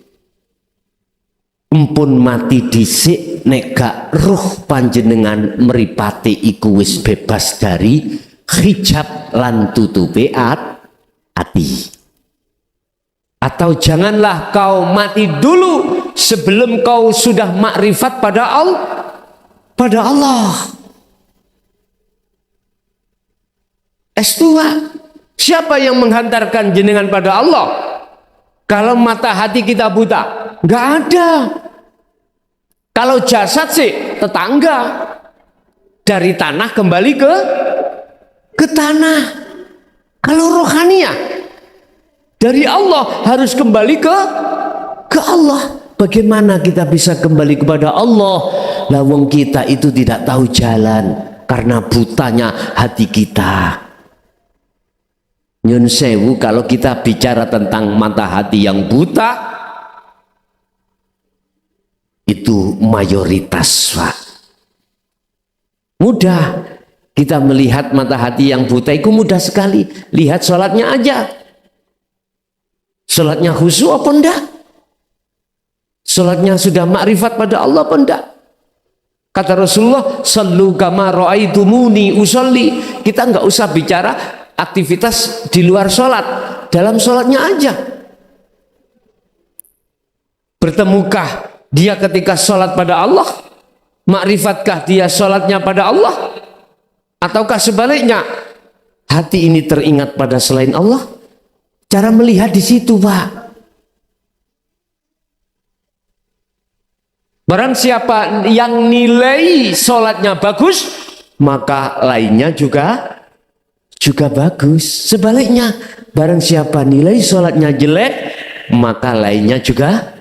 empun mati dhisik, nek gak ruh panjenengan mripate iku wis bebas dari hijab lan tutupe hati. Atau janganlah kau mati dulu sebelum kau sudah makrifat pada Allah. S2, siapa yang menghantarkan jenengan pada Allah? Kalau mata hati kita buta, nggak ada. Kalau jasad sih tetangga, dari tanah kembali ke tanah. Kalau rohaniah dari Allah harus kembali ke Allah. Bagaimana kita bisa kembali kepada Allah? Lawang kita itu tidak tahu jalan karena butanya hati kita. Nyun sewu, kalau kita bicara tentang mata hati yang buta, itu mayoritas, Pak. Mudah kita melihat mata hati yang buta itu, mudah sekali. Lihat sholatnya aja. Sholatnya khusyuk apa enggak? Sholatnya sudah makrifat pada Allah apa enggak? Kata Rasulullah, sallu kama ra'aitumuni usolli. Kita nggak usah bicara aktivitas di luar sholat, dalam sholatnya aja. Bertemukah dia ketika sholat pada Allah? Ma'rifatkah dia sholatnya pada Allah? Ataukah sebaliknya, hati ini teringat pada selain Allah? Cara melihat di situ, Pak. Barang siapa yang nilai sholatnya bagus, maka lainnya juga bagus. Sebaliknya, barang siapa nilai sholatnya jelek, maka lainnya juga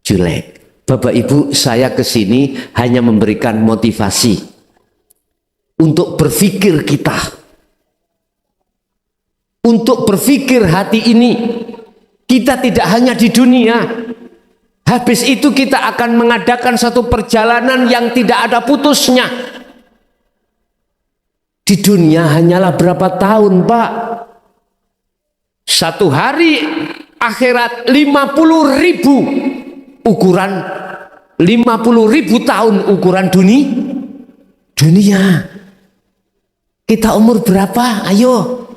jelek. Bapak Ibu, saya kesini hanya memberikan motivasi untuk berpikir kita, untuk berpikir hati ini. Kita tidak hanya di dunia. Habis itu kita akan mengadakan satu perjalanan yang tidak ada putusnya. Di dunia hanyalah berapa tahun, Pak? Satu hari akhirat 50.000 ukuran, 50.000 tahun ukuran dunia. Kita umur berapa? Ayo.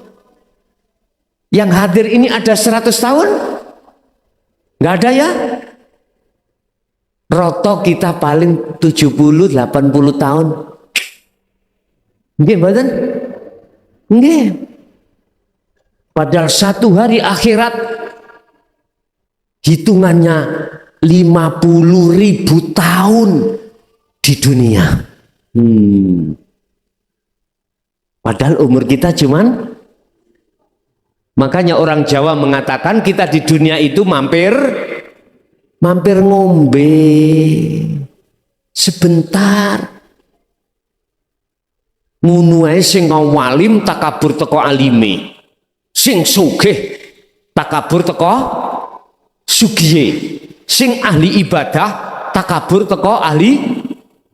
Yang hadir ini ada 100 tahun? Nggak ada ya? Roto kita paling 70-80 tahun. Nggih mboten? Nggih. Padahal satu hari akhirat hitungannya 50.000 tahun di dunia. Padahal umur kita cuman, makanya orang Jawa mengatakan kita di dunia itu mampir ngombe sebentar. Ngono ae sing awalim takabur teko alime, sing sugih takabur teko sugihe, sing ahli ibadah takabur teko ahli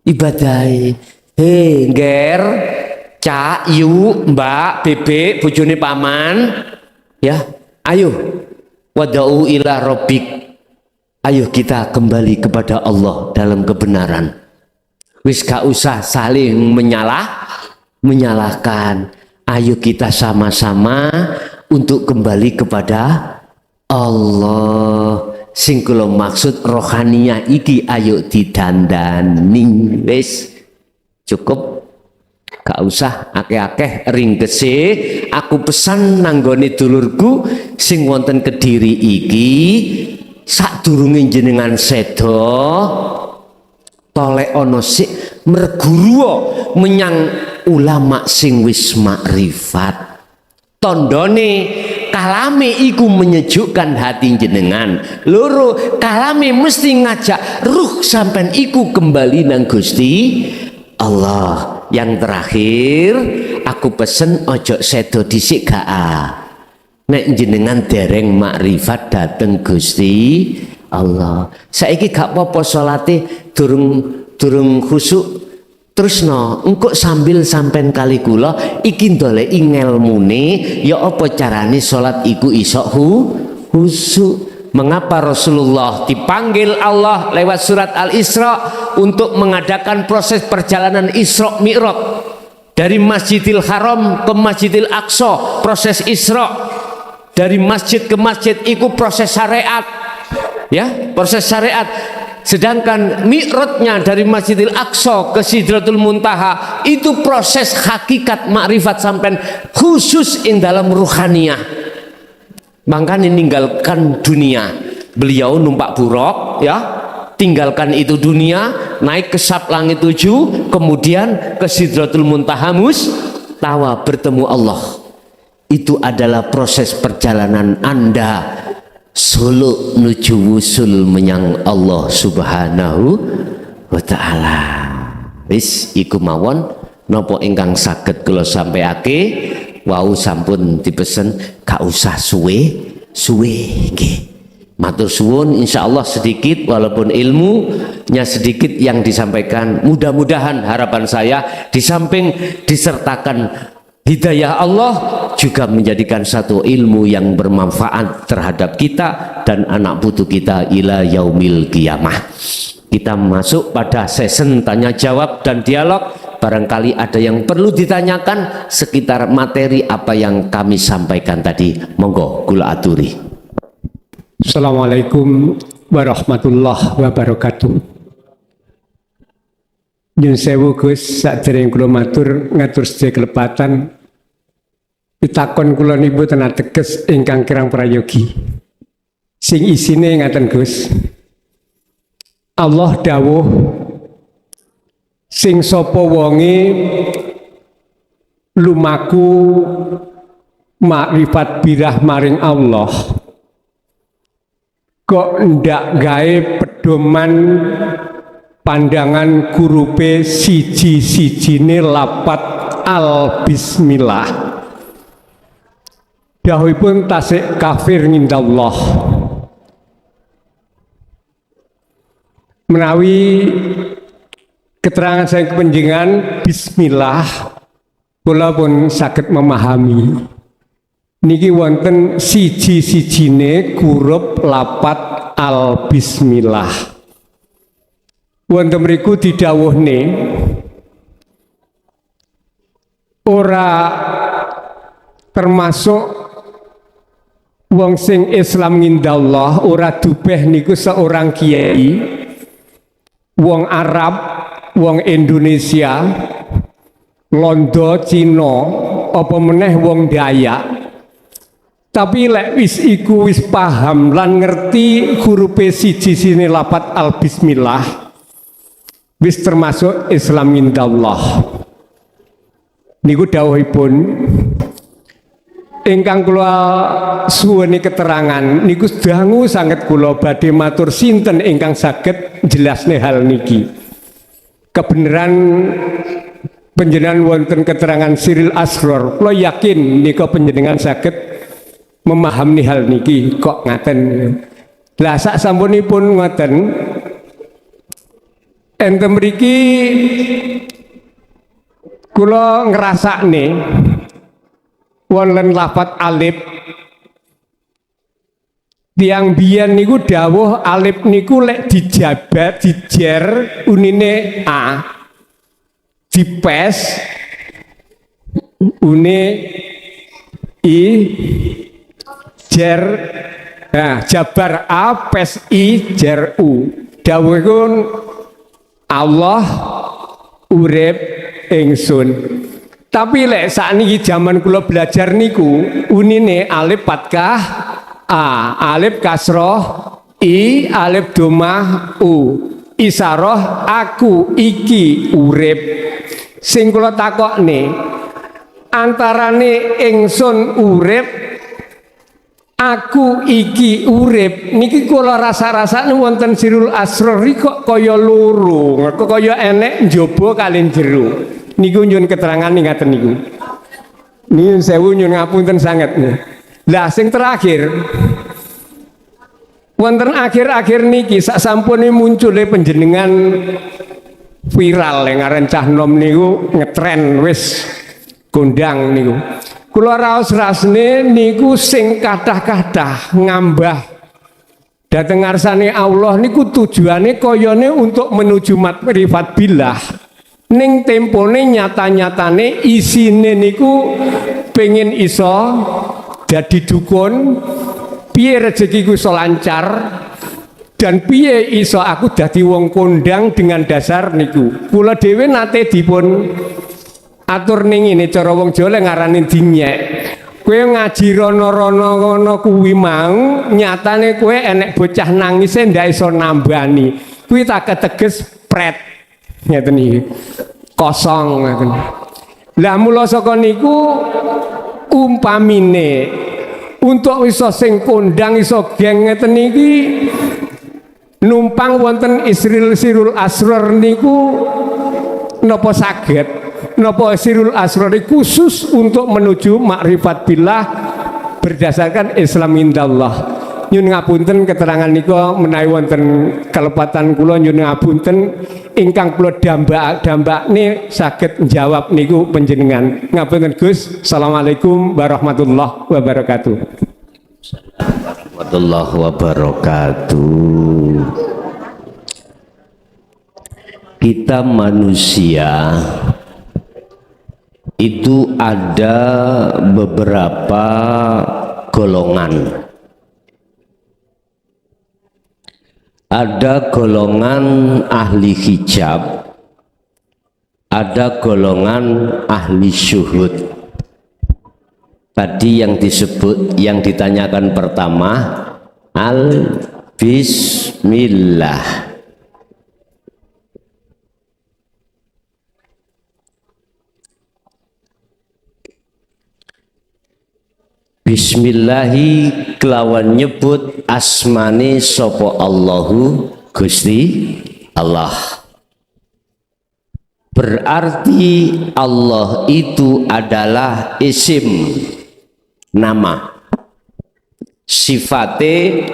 ibadahe. He ngger, Cak, Yu, Mbak, Bebek, bojone paman, ya, ayo wada'u ila rabbik. Ayo kita kembali kepada Allah dalam kebenaran. Wis gak usah saling menyalahkan. Ayo kita sama-sama untuk kembali kepada Allah. Sing kula maksud rohaniyah iki ayo didandani. Wis cukup, gak usah akeh-akeh ringkese. Aku pesan nanggone dulurku sing wonten Kediri iki, sadurunge jenengan sedo tolek ana sik merguru menyang ulama sing wis makrifat. Tondone kalame iku menyejukkan hati jenengan. Loro, kalame mesti ngajak ruh sampean iku kembali nang Gusti Allah. Yang terakhir, aku pesen ojo sedo dhisik gak nek jenengan dereng makrifat dateng Gusti Allah. Saiki gak apa-apa salate durung khusuk terusno, engko sambil sampean kali kula iki ndoleki ngelmune ya apa carane salat iku iso khusuk. Mengapa Rasulullah dipanggil Allah lewat surat Al-Isra untuk mengadakan proses perjalanan Isra Mi'raj dari Masjidil Haram ke Masjidil Aqsa, proses Isra dari masjid ke masjid itu proses syariat, ya, proses syariat. Sedangkan mi'rajnya dari Masjidil Aqsa ke Sidratul Muntaha itu proses hakikat makrifat sampean khusus in dalam ruhaniyah. Makanya meninggalkan dunia, beliau numpak buruk, ya, tinggalkan itu dunia, naik ke sab langit 7, kemudian ke Sidratul Muntaha Mustawa bertemu Allah. Itu adalah proses perjalanan Anda suluk nuju wusul menyang Allah Subhanahu wa ta'ala. Wis iku mawon napa ingkang saged kula sampaiake. Wau sampun dipesen gak usah suwe nggih. Matur suwun, insyaallah sedikit walaupun ilmunya sedikit yang disampaikan. Mudah-mudahan harapan saya di samping disertakan hidayah Allah juga menjadikan satu ilmu yang bermanfaat terhadap kita dan anak putu kita ila yaumil qiyamah. kita masuk pada sesi tanya jawab dan dialog. Barangkali ada yang perlu ditanyakan sekitar materi apa yang kami sampaikan tadi. Monggo kula aturi. Assalamualaikum warahmatullahi wabarakatuh. Nyun sewu Gus, sadèrèng kula matur ngatur sedaya kelepatan. Pitakon kula niku tenan teges ingkang kirang prayogi. Sing isine ngaten Gus. Allah dawuh sing sapa wonge lumaku makrifat birah maring Allah kok ndak gawe pedoman pandangan kurupe siji-sijine lapat al bismillah dawuhipun tasik kafir ngindallah. Menawi keterangan saya kepenjenengan bismillah kula pun saged memahami niki wonten siji-sijine huruf lapat al bismillah wonten mriku didhawuhne ora termasuk wong sing Islam ngindallah ora dubeh niku seorang kiai, wong Arab, wong Indonesia, Londo, Cina, apa meneh wong Dayak. Tapi lek wis iku wis paham lan ngerti hurufe siji sini lapat al bismillah, wis termasuk Islam indallah. Niku dawuhipun ingkang kula suwuni keterangan niku dangu sanget kula badhe matur sinten ingkang saged jelasne hal niki. Kebenaran panjenengan wonten keterangan siril asror, kula yakin nika panjenengan saged memahami hal niki kok ngaten. Lah sak sampunipun ngoten enten mriki kula ngrasakne wonten lafat alif tiang biyen niku dawuh alif niku lek dijabat dijer unine a dipes une i jer jabar a pes i jer u dawuhipun Allah urip ingsun. Tapi lek sakniki zaman kula belajar niku unine alif fathah a, alif kasroh i, alif domah u. Isaroh aku iki urip. Sing kula takokne antarane ingsun urip aku iki urip niki kula rasa-rasane wonten sirul asror kok kaya loro, kok kaya enek njaba kalih jero. Niku nyun keterangan ngaten niku. Nyun sewu nyun ngapunten sanget. Lah sing terakhir wonten akhir-akhir niki sak sampune muncule panjenengan viral yang ngaran cah nom niku ngetren wis kondang niku. Kula raos rasne niku sing kathah-kathah ngambah dhateng ngarsane Allah niku tujuane koyone untuk menuju makrifat billah. Ning tempone nyata-nyatane isine niku pengen iso dadi dukun, piye rezekiku iso lancar dan piye iso aku dadi wong kondang dengan dasar niku. Kula dhewe nate dipun atur ning ngene cara wong Jawa ngarani dinyek. Kowe ngaji rono-rono ngono kuwi mau nyatane kowe enek bocah nangise ndak iso nambani. Kuwi tak keteges pret. Ngeten iki. Kosong ngeten. Lah mula saka niku umpamine untuk iso sing kondang iso geng ngeten iki numpang wonten Isril Sirul Asror niku napa saged napa Sirul Asror khusus untuk menuju makrifat billah berdasarkan Islam indallah. Nyun ngapunten keterangan niku menawi wonten kalepatan kula nyun ngapunten ingkang kula dambakne saged njawab niku panjenengan. Ngapunten Gus. Assalamualaikum warahmatullahi wabarakatuh. Warahmatullahi wabarakatuh. kita manusia itu ada beberapa golongan. Ada golongan ahli hijab, ada golongan ahli syuhud. Tadi yang disebut, yang ditanyakan pertama, al-bismillah. Bismillahi kelawan nyebut asmane sopo Allahu Gusti Allah. Berarti Allah itu adalah isim, nama. Sifate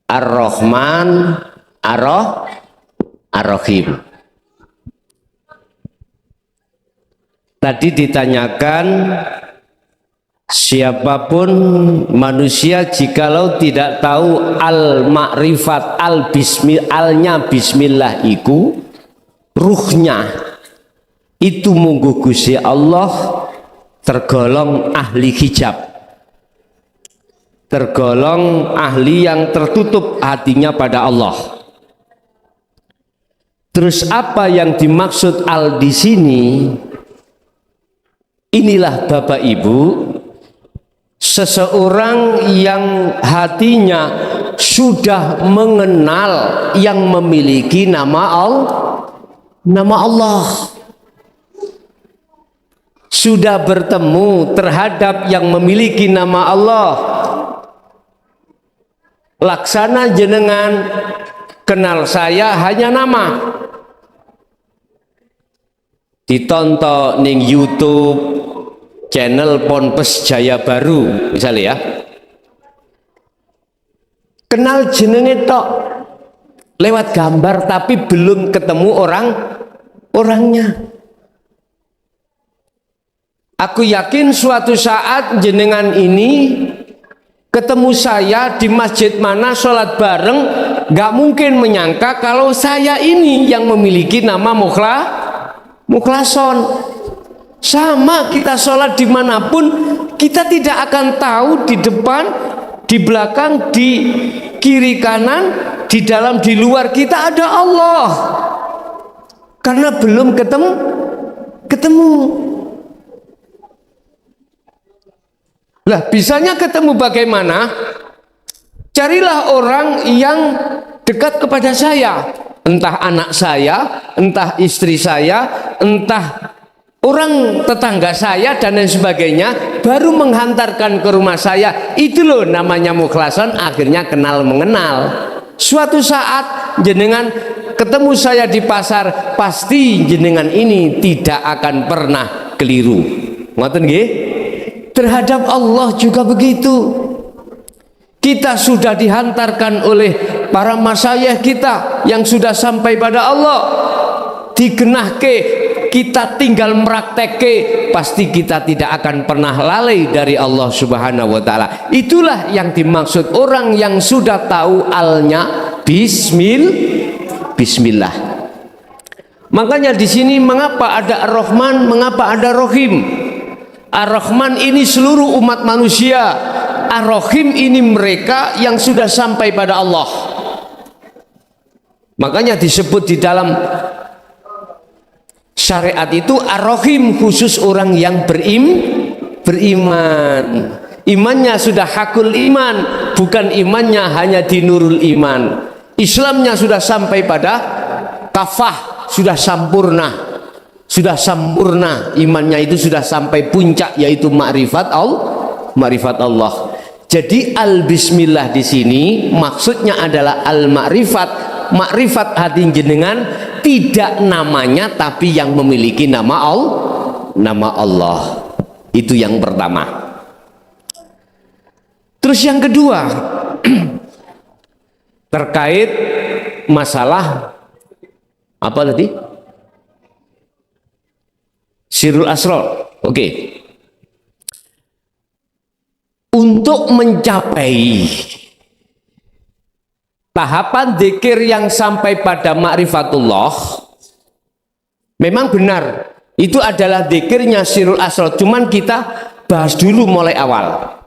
Ar-Rahman, Ar-Rahim. Tadi ditanyakan, siapapun manusia jikalau tidak tahu al-ma'rifat al-nya bismillah iku ruhnya itu munggu Gusti Allah, tergolong ahli hijab, tergolong ahli yang tertutup hatinya pada Allah. Terus apa yang dimaksud al di sini? Inilah Bapak Ibu, seseorang yang hatinya sudah mengenal yang memiliki nama Allah, sudah bertemu terhadap yang memiliki nama Allah. Laksana jenengan kenal saya hanya nama, ditonton ning YouTube channel Ponpes Jaya Baru misalnya ya, kenal jenenge tok lewat gambar tapi belum ketemu orangnya. Aku yakin suatu saat jenengan ini ketemu saya di masjid mana sholat bareng, gak mungkin menyangka kalau saya ini yang memiliki nama Mukhlason. Sama kita sholat dimanapun, kita tidak akan tahu di depan, di belakang, di kiri kanan, di dalam, di luar kita ada Allah, karena belum ketemu. Lah bisanya ketemu bagaimana? Carilah orang yang dekat kepada saya, entah anak saya, entah istri saya, entah orang tetangga saya dan lain sebagainya, baru menghantarkan ke rumah saya. Itu loh namanya mukhlason, akhirnya kenal mengenal. Suatu saat jenengan ketemu saya di pasar, pasti jenengan ini tidak akan pernah keliru. Ngoten nggih? Terhadap Allah juga begitu. Kita sudah dihantarkan oleh para masyayikh kita yang sudah sampai pada Allah, digenahke, kita tinggal meraktekke, pasti kita tidak akan pernah lalai dari Allah Subhanahu wa taala. Itulah yang dimaksud orang yang sudah tahu alnya bismillah. Makanya di sini mengapa ada Ar-Rahman, mengapa ada Rahim? Ar-Rahman ini seluruh umat manusia, Ar-Rahim ini mereka yang sudah sampai pada Allah. Makanya disebut di dalam syariat itu Ar-Rahim, khusus orang yang beriman. Imannya sudah hakul iman, bukan imannya hanya di nurul iman. Islamnya sudah sampai pada kafah, sudah sempurna. Sudah sempurna imannya, itu sudah sampai puncak, yaitu makrifat Allah. Jadi al-bismillah di sini maksudnya adalah al-makrifat, makrifat hati jenengan, tidak namanya tapi yang memiliki nama Allah. Itu yang pertama. Terus yang kedua terkait masalah apa tadi? Sirrul Asrar. Oke. Untuk mencapai tahapan zikir yang sampai pada ma'rifatullah, Memang benar, itu adalah dzikirnya Sirul Asrar. Cuman kita bahas dulu mulai awal.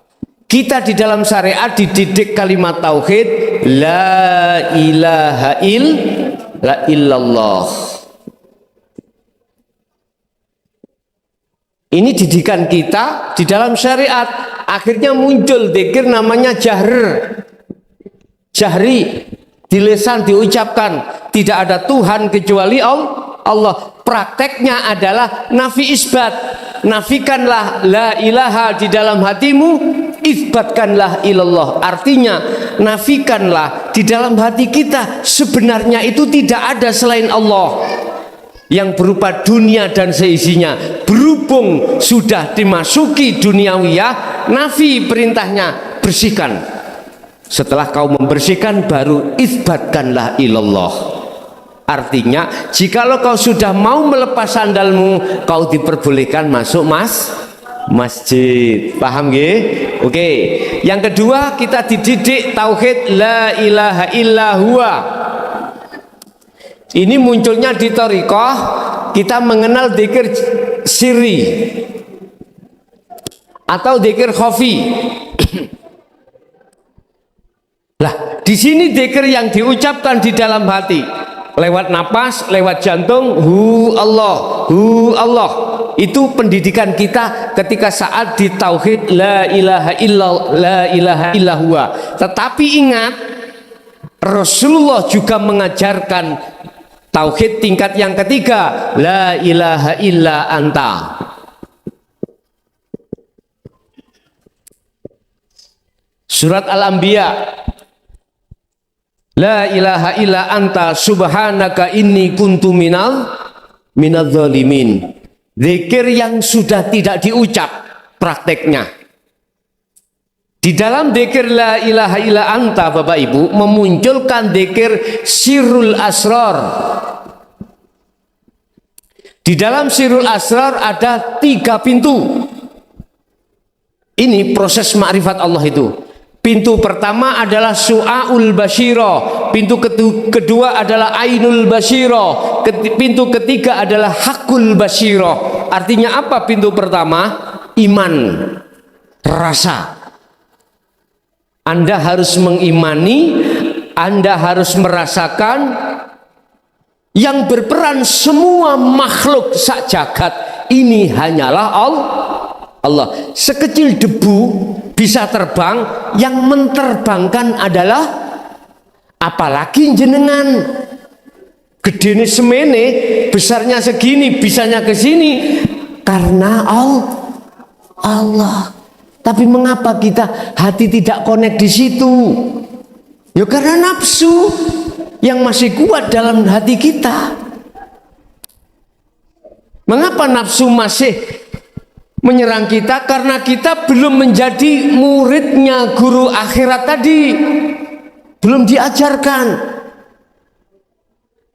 Kita di dalam syariat dididik kalimat tauhid, la ilaha illallah. Ini didikan kita di dalam syariat. Akhirnya muncul dzikir namanya jahri, di lisan diucapkan, tidak ada Tuhan kecuali Allah. Prakteknya adalah nafi isbat. Nafikanlah la ilaha di dalam hatimu, isbatkanlah ilallah. Artinya nafikanlah di dalam hati kita, sebenarnya itu tidak ada selain Allah yang berupa dunia dan seisinya. Berhubung sudah dimasuki duniawiyah, nafi perintahnya, bersihkan. Setelah kau membersihkan, baru isbatkanlah ilallah. Artinya jikalau kau sudah mau melepas sandalmu, kau diperbolehkan masuk masjid. Paham nggih? Oke. Yang kedua, kita dididik tauhid la ilaha illallah. Ini munculnya di thariqah, kita mengenal dzikir sirri atau dzikir khafi. Lah, di sini dzikir yang diucapkan di dalam hati, lewat napas, lewat jantung, hu Allah. Itu pendidikan kita ketika saat di tauhid la ilaha illallah. Tetapi ingat, Rasulullah juga mengajarkan tauhid tingkat yang ketiga, la ilaha illa anta. Surat Al-Anbiya, la ilaha illa anta subhanaka inni kuntu minadz zalimin. Zikir yang sudah tidak diucap prakteknya. Di dalam dzikir la ilaha illa anta, Bapak Ibu, memunculkan dzikir sirrul asrar. Di dalam sirrul asrar ada 3 pintu. Ini proses ma'rifat Allah itu. Pintu pertama adalah su'aul basyirah, pintu kedua adalah ainul basyirah, pintu ketiga adalah hakul basyirah. Artinya apa pintu pertama? Iman, rasa. Anda harus mengimani, Anda harus merasakan yang berperan semua makhluk sak jagat ini hanyalah Allah. Sekecil debu bisa terbang, yang menterbangkan adalah, apalagi jenengan gedene semene, besarnya segini, bisanya ke sini, karena Allah. Tapi mengapa kita hati tidak connect di situ? Ya karena nafsu yang masih kuat dalam hati kita. Mengapa nafsu masih menyerang kita? Karena kita belum menjadi muridnya guru akhirat tadi, belum diajarkan.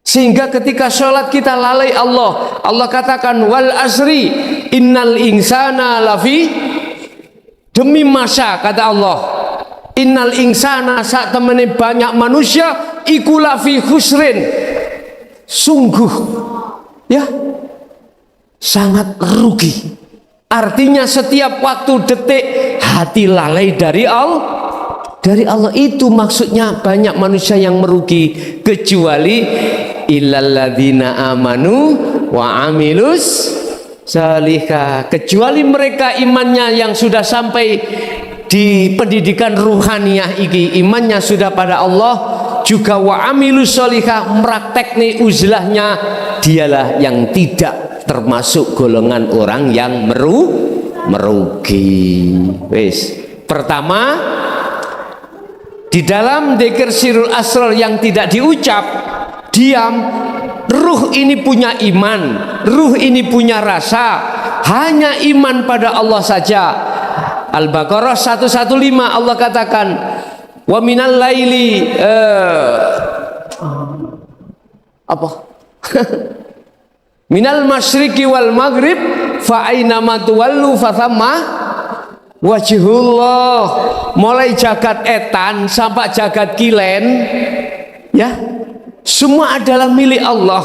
Sehingga ketika sholat kita lalai Allah. Allah katakan wal asri innal insana lafi, demi masa, kata Allah, innal insana, saat temani banyak manusia, iku lafi khusrin, sungguh ya sangat rugi. Artinya setiap waktu detik hati lalai dari Allah. Itu maksudnya banyak manusia yang merugi, kecuali illalladzina amanu wa amilus salihah, kecuali mereka imannya yang sudah sampai di pendidikan ruhaniyah iki, imannya sudah pada Allah, juga wa amilus salihah, meraktekni uzlahnya, dialah yang tidak termasuk golongan orang yang merugi. Wis, pertama, di dalam dzikir sirrul asrar yang tidak diucap, diam, ruh ini punya iman, ruh ini punya rasa, hanya iman pada Allah saja. Al-Baqarah 115 Allah katakan wa minal laili minal masyriqi wal maghrib fa aina ma tuwallu fa thamma wajhullah. Mulai jagat etan sampai jagat kilen, ya, semua adalah milik Allah.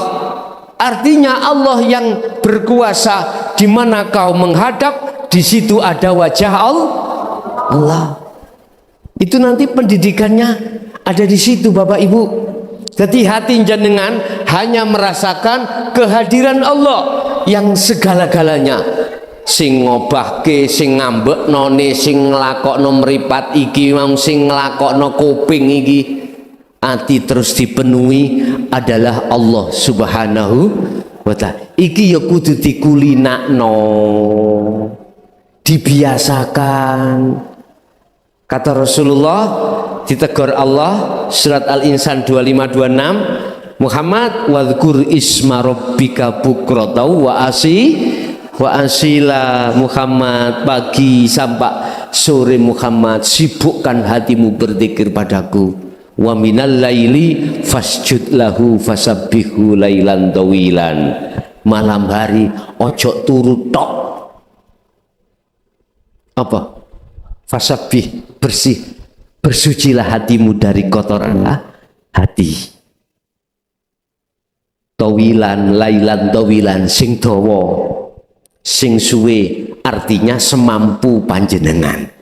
Artinya Allah yang berkuasa. Di mana kau menghadap, di situ ada wajah Allah. Itu nanti pendidikannya ada di situ, Bapak Ibu. Jadi hati jenengan hanya merasakan kehadiran Allah yang segala-galanya. Sing ngobahke, sing ngambek none, sing nglakokno mripat iki, sing nglakokno kuping iki. Hati terus dipenuhi adalah Allah Subhanahu wa ta'ala. Iki ya kudu dikulinakno, dibiasakan. Kata Rasulullah, ditegur Allah, surat Al-Insan 2526, Muhammad wadhkur isma rabbika bukrata wa asila. Muhammad, pagi sampai sore Muhammad, sibukkan hatimu berzikir padaku. Wa minal laili fasjud lahu fasabbihu lailan tawilan. Malam hari ojo turu tok. Apa? Fasabbih, bersih, bersucilah hatimu dari kotoran hati. Tawilan, lailan tawilan, sing dawa, sing suwe, artinya semampu panjenengan.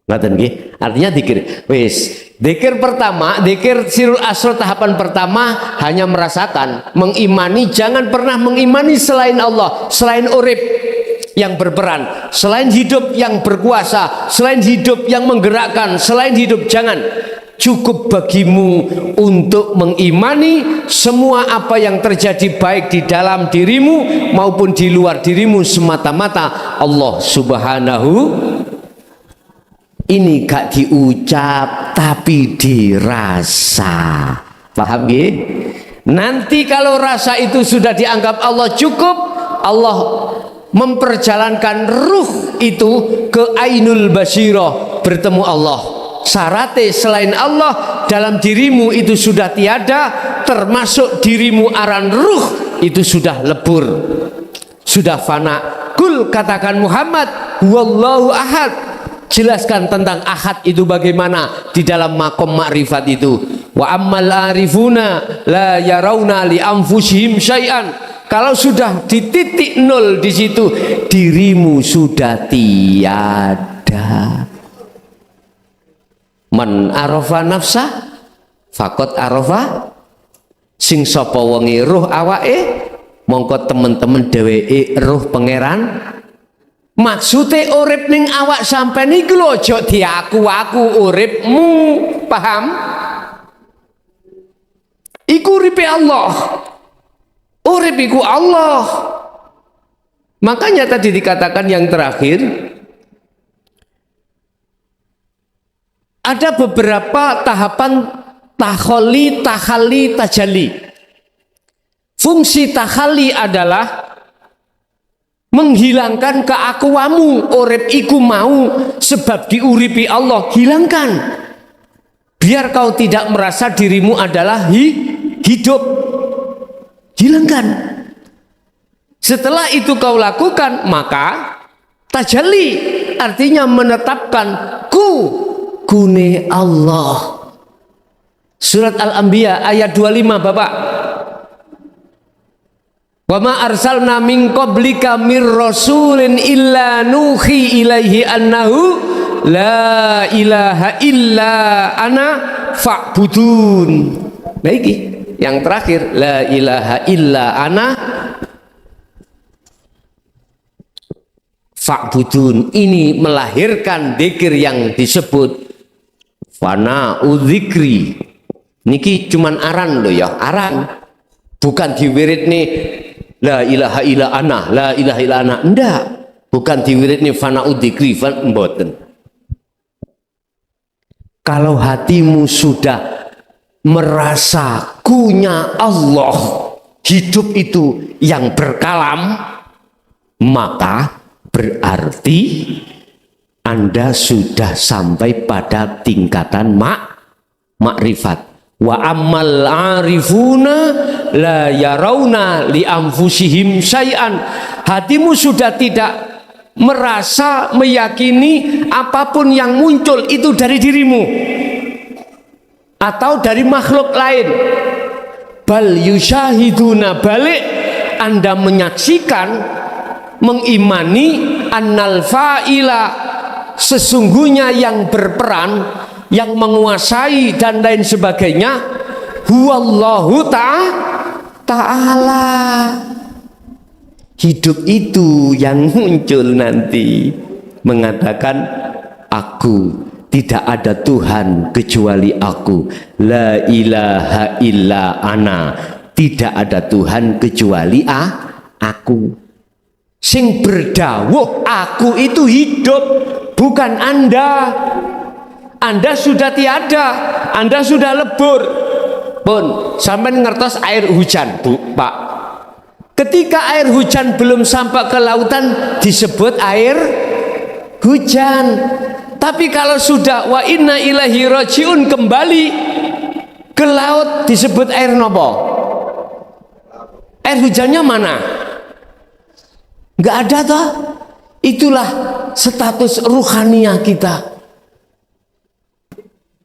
Ngaten nggih? Artinya zikir. Wis, zikir pertama, zikir sirul asro tahapan pertama hanya merasakan, mengimani, jangan pernah mengimani selain Allah, selain urip yang berperan, selain hidup yang berkuasa, selain hidup yang menggerakkan, selain hidup, jangan. Cukup bagimu untuk mengimani semua apa yang terjadi baik di dalam dirimu maupun di luar dirimu semata-mata Allah Subhanahu. Ini gak diucap tapi dirasa. Paham ya? Nanti kalau rasa itu sudah dianggap Allah cukup, Allah memperjalankan ruh itu ke Ainul Basirah, bertemu Allah. Syaratnya selain Allah dalam dirimu itu sudah tiada, termasuk dirimu aran ruh itu sudah lebur, sudah fana. Kul, katakan Muhammad, huwallahu ahad. Jelaskan tentang ahad itu bagaimana di dalam makom makrifat itu. Wa ammal arifuna la yarawna li anfusihim syai'an. Kalau sudah di titik nol di situ, dirimu sudah tiada. Man arafa nafsa fakot arafa, sing sapa wonge roh awake, mongko temen-temen dheweke roh pangeran. Maksudnya urip ning awak sampean iki lho, aja diaku-aku uripmu, paham? Iku uripe Allah. Urip iku Allah. Makanya tadi dikatakan yang terakhir, ada beberapa tahapan takholi, takhali, tajalli. Fungsi takhali adalah menghilangkan keakuanmu, urip iku mau sebab diuripi Allah, hilangkan. Biar kau tidak merasa dirimu adalah hidup. Hilangkan. Setelah itu kau lakukan, maka tajalli, artinya menetapkan gune Allah. Surat Al-Anbiya ayat 25, Bapak. Wa ma arsalna min qablika mir rasulin illa nuhi ilaihi annahu la ilaha illa ana fa'budun. Nah ini yang terakhir, la ilaha illa ana fa'budun. Ini melahirkan dzikir yang disebut fana udzikri. Niki cuman aran loh ya, aran. Bukan diwirid nih la ilaha illa ana, la ilaha illa ana. Enggak, bukan diwirid nih fana udzikri, mboten. Kalau hatimu sudah merasa kunya Allah, hidup itu yang berkalam, maka berarti Anda sudah sampai pada tingkatan makrifat. Wa ammal arifuna la yarawna li anfusihim syai'an. Hatimu sudah tidak merasa, meyakini apapun yang muncul itu dari dirimu atau dari makhluk lain. Bal yusyahiduna, balik Anda menyaksikan, mengimani annal fa'ila, sesungguhnya yang berperan, yang menguasai dan lain sebagainya, huwallahu ta'ala. Hidup itu yang muncul nanti mengatakan, aku, tidak ada Tuhan kecuali aku, la ilaha illa ana, tidak ada Tuhan kecuali aku. Sing berdawuh aku itu hidup, bukan Anda. Anda sudah tiada, Anda sudah lebur. Pun sampai ngertos air hujan, Bu, Pak. Ketika air hujan belum sampai ke lautan disebut air hujan. Tapi kalau sudah wa inna ilahi rajiun, kembali ke laut, disebut air nopo? Air hujannya mana? Nggak ada toh. Itulah status ruhaniah kita.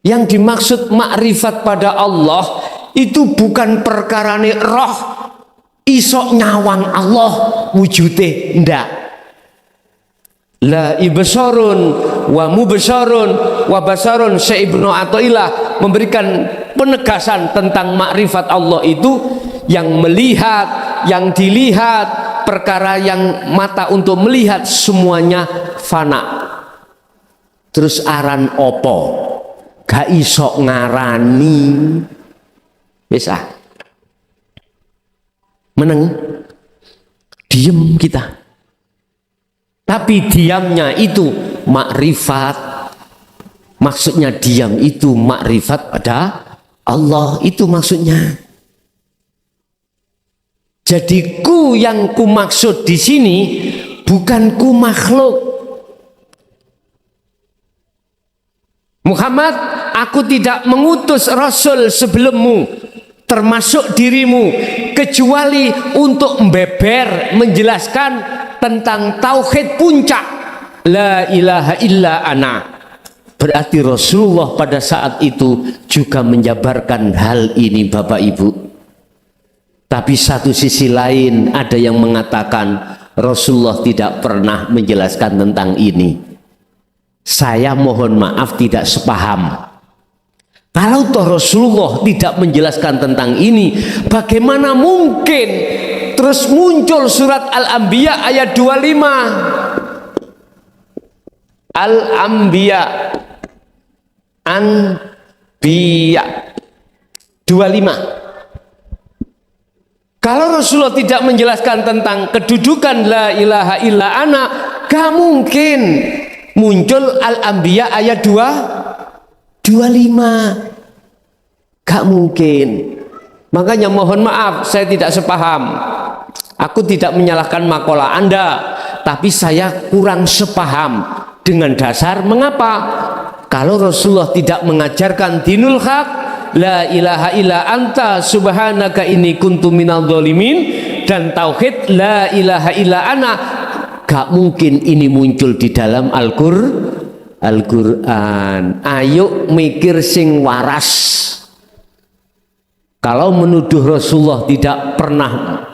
Yang dimaksud makrifat pada Allah itu bukan perkarane roh isok nyawang Allah wujude, ndak. La ibsarun wa mubsarun wa basarun. Syekh Ibnu Athaillah memberikan penegasan tentang makrifat Allah itu yang melihat, yang dilihat, perkara yang mata untuk melihat semuanya fana. Terus aran opo? Gak iso ngarani. Bisa meneng, diem kita. Tapi diamnya itu makrifat. Maksudnya diam itu makrifat pada Allah, itu maksudnya. Jadi ku yang ku maksud di sini bukan ku makhluk. Muhammad, aku tidak mengutus Rasul sebelummu, termasuk dirimu, kecuali untuk membeber, menjelaskan tentang tauhid puncak, la ilaha illa ana. Berarti Rasulullah pada saat itu juga menjabarkan hal ini, Bapak Ibu. Tapi satu sisi lain ada yang mengatakan Rasulullah tidak pernah menjelaskan tentang ini. Saya mohon maaf tidak sepaham. Kalau toh Rasulullah tidak menjelaskan tentang ini, bagaimana mungkin terus muncul surat Al-Anbiya ayat 25. Al-Anbiya, Anbiya 25. Kalau Rasulullah tidak menjelaskan tentang kedudukan la ilaha illa ana, gak mungkin muncul Al-Anbiya ayat 25. Gak mungkin. Makanya mohon maaf saya tidak sepaham. Aku tidak menyalahkan makalah Anda, tapi saya kurang sepaham dengan dasar mengapa kalau Rasulullah tidak mengajarkan dinul haq, la ilaha illa anta subhanaka inni kuntu minadh dhalimin, dan tauhid la ilaha illa ana, gak mungkin ini muncul di dalam Al-Quran. Ayo mikir sing waras. Kalau menuduh Rasulullah tidak pernah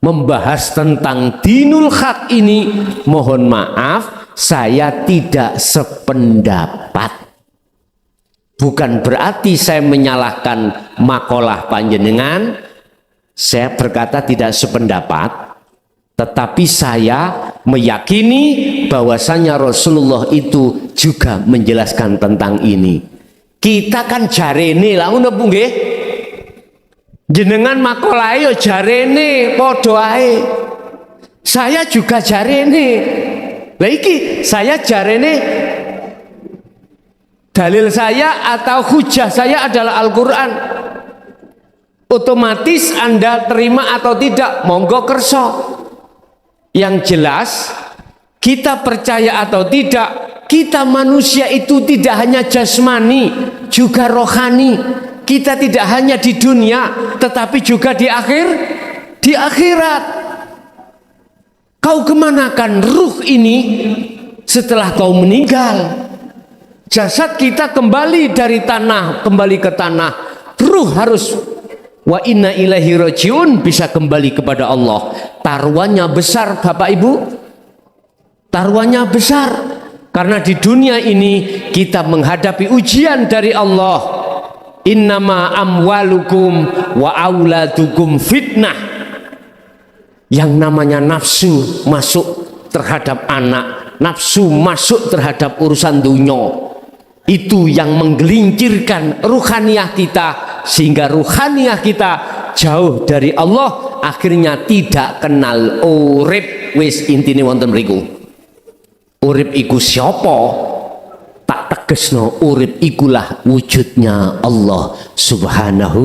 membahas tentang dinul haq ini, mohon maaf saya tidak sependapat. Bukan berarti saya menyalahkan makalah panjenengan. Saya berkata tidak sependapat, tetapi saya meyakini bahwasanya Rasulullah itu juga menjelaskan tentang ini. Kita kan jarene lah ngono Bu nggih. Jenengan makalah yo jarene padha ae. Saya juga jarene. Lah iki saya jarene, dalil saya atau hujah saya adalah Al-Qur'an. Otomatis Anda terima atau tidak, monggo kerso. Yang jelas kita percaya atau tidak, kita manusia itu tidak hanya jasmani, juga rohani. Kita tidak hanya di dunia, tetapi juga di akhirat. Kau kemanakan ruh ini setelah kau meninggal? Jasad kita kembali dari tanah, kembali ke tanah. Ruh harus wa inna ilaihi rajiun, bisa kembali kepada Allah. Taruhannya besar Bapak Ibu, taruhannya besar, karena di dunia ini kita menghadapi ujian dari Allah. Innama amwalukum wa auladukum fitnah. Yang namanya nafsu masuk terhadap anak, nafsu masuk terhadap urusan dunia, itu yang menggelincirkan ruhaniyah kita, sehingga ruhaniyah kita jauh dari Allah, akhirnya tidak kenal urip. Wis intine wonten mriku. Urip iku sapa? Tak tegesno, urip ikulah wujudnya Allah Subhanahu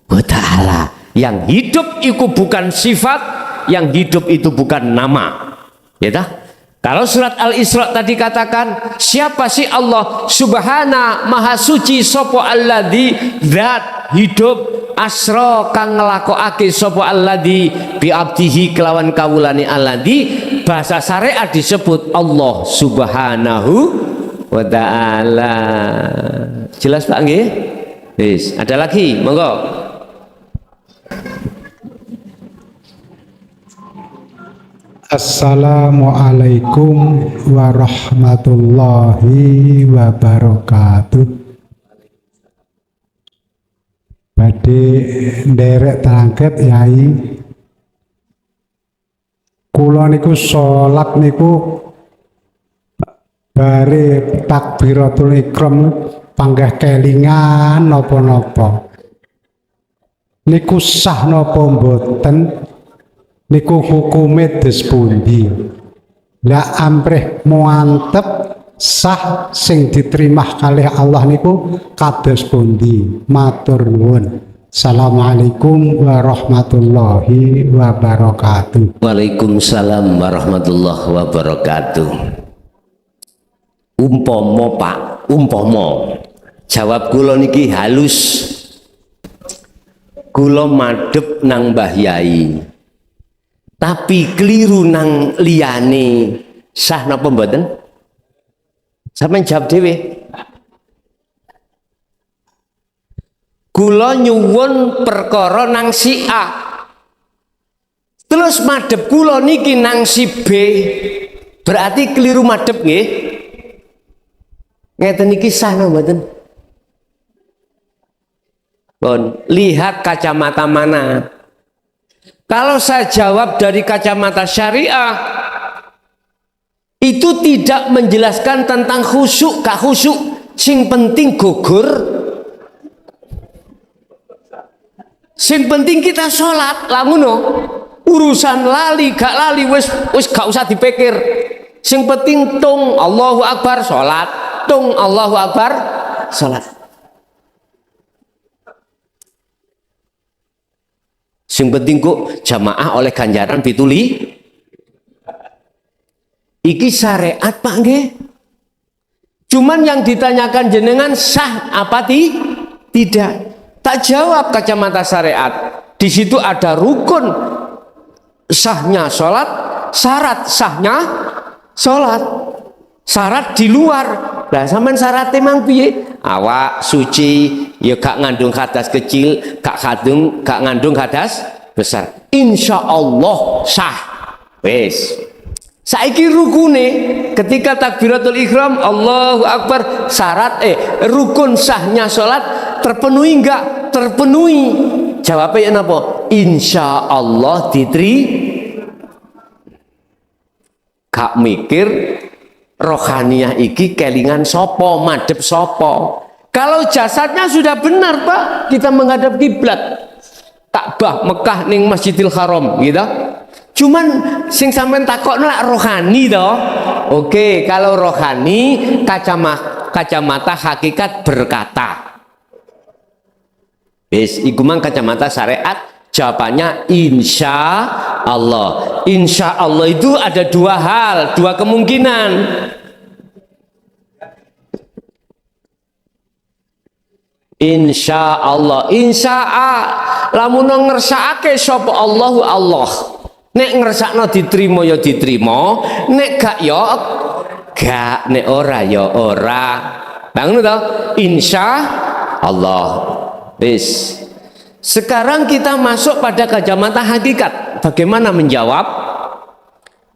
wa ta'ala. Yang hidup itu bukan sifat, yang hidup itu bukan nama, ya dah? Kalau surat Al-Isra tadi katakan, siapa sih Allah? Subhana, maha suci sapa alladzi, zat hidup, asra kang nglakokake sapa alladzi bi abdihi kelawan kawulane alladzi. Bahasa syariat disebut Allah Subhanahu wa ta'ala. Jelas Pak nggih? Wis, ada lagi, monggo. Assalamualaikum warahmatullahi wabarakatuh. Badhe nderek terangket Yai. Kula niku salat niku bare takbiratul ikram panggah kelingan napa-napa. Niku sah napa mboten? Niku hukume des pundi? Lah amprih muantep sah sing diterima kalih Allah niku kados pundi? Matur nuwun. Assalamualaikum warahmatullahi wabarakatuh. Waalaikumsalam warahmatullahi wabarakatuh. Umpama Pak, umpama jawab kula niki halus. Kula madhep nang Mbah Yai, tapi keliru nang liyane, sah napa mboten? Sampeyan jawab dhewe. Kula nyuwun perkara nang si A, terus madhep kula niki nang si B, berarti keliru madhep nggih? Ngeten niki sah napa mboten? Bon, lihat kacamata mana. Kalau saya jawab dari kacamata syariah, itu tidak menjelaskan tentang khusyuk, gak khusyuk. Sing penting gugur, sing penting kita sholat. Lah ngono, urusan lali gak lali wis gak usah dipikir. Sing penting tung Allahu Akbar sholat, tung Allahu Akbar sholat. Sing penting kok jamaah oleh ganjaran pituli. Iki syariat Pak nggih. Cuman yang ditanyakan jenengan sah apa tidak? Tak jawab kacamata syariat. Di situ ada rukun sahnya sholat, syarat sahnya sholat, syarat di luar. Lah sampean syaratnya mang piye? Awak suci, ya gak ngandung hadas kecil, gak ngandung hadas besar. Insya Allah sah. Wes. Saiki rukune ketika takbiratul ihram Allahu Akbar, syarat rukun sahnya sholat terpenuhi enggak? Terpenuhi. Jawabnya napa? Insya Allah gak mikir rohaniyah iki kelingan sopo, madhep sopo. Kalau jasadnya sudah benar Pak, kita menghadap kiblat Ka'bah Mekah ning Masjidil Haram gitu. Cuman sing sampean takokno lak rohani to. Oke, kalau rohani kacamata hakikat berkata. Wis iku mang kacamata syariat, jawabannya insya Allah. Insya Allah itu ada dua hal, dua kemungkinan. Insya Allah, lamun ngersakake sapa Allahu Allah. Nek ngersakno diterima ya diterima, nek gak ya gak, nek ora ya ora. Lah ngono to? Insya Allah. Wis. Sekarang kita masuk pada kacamata hakikat. Bagaimana menjawab?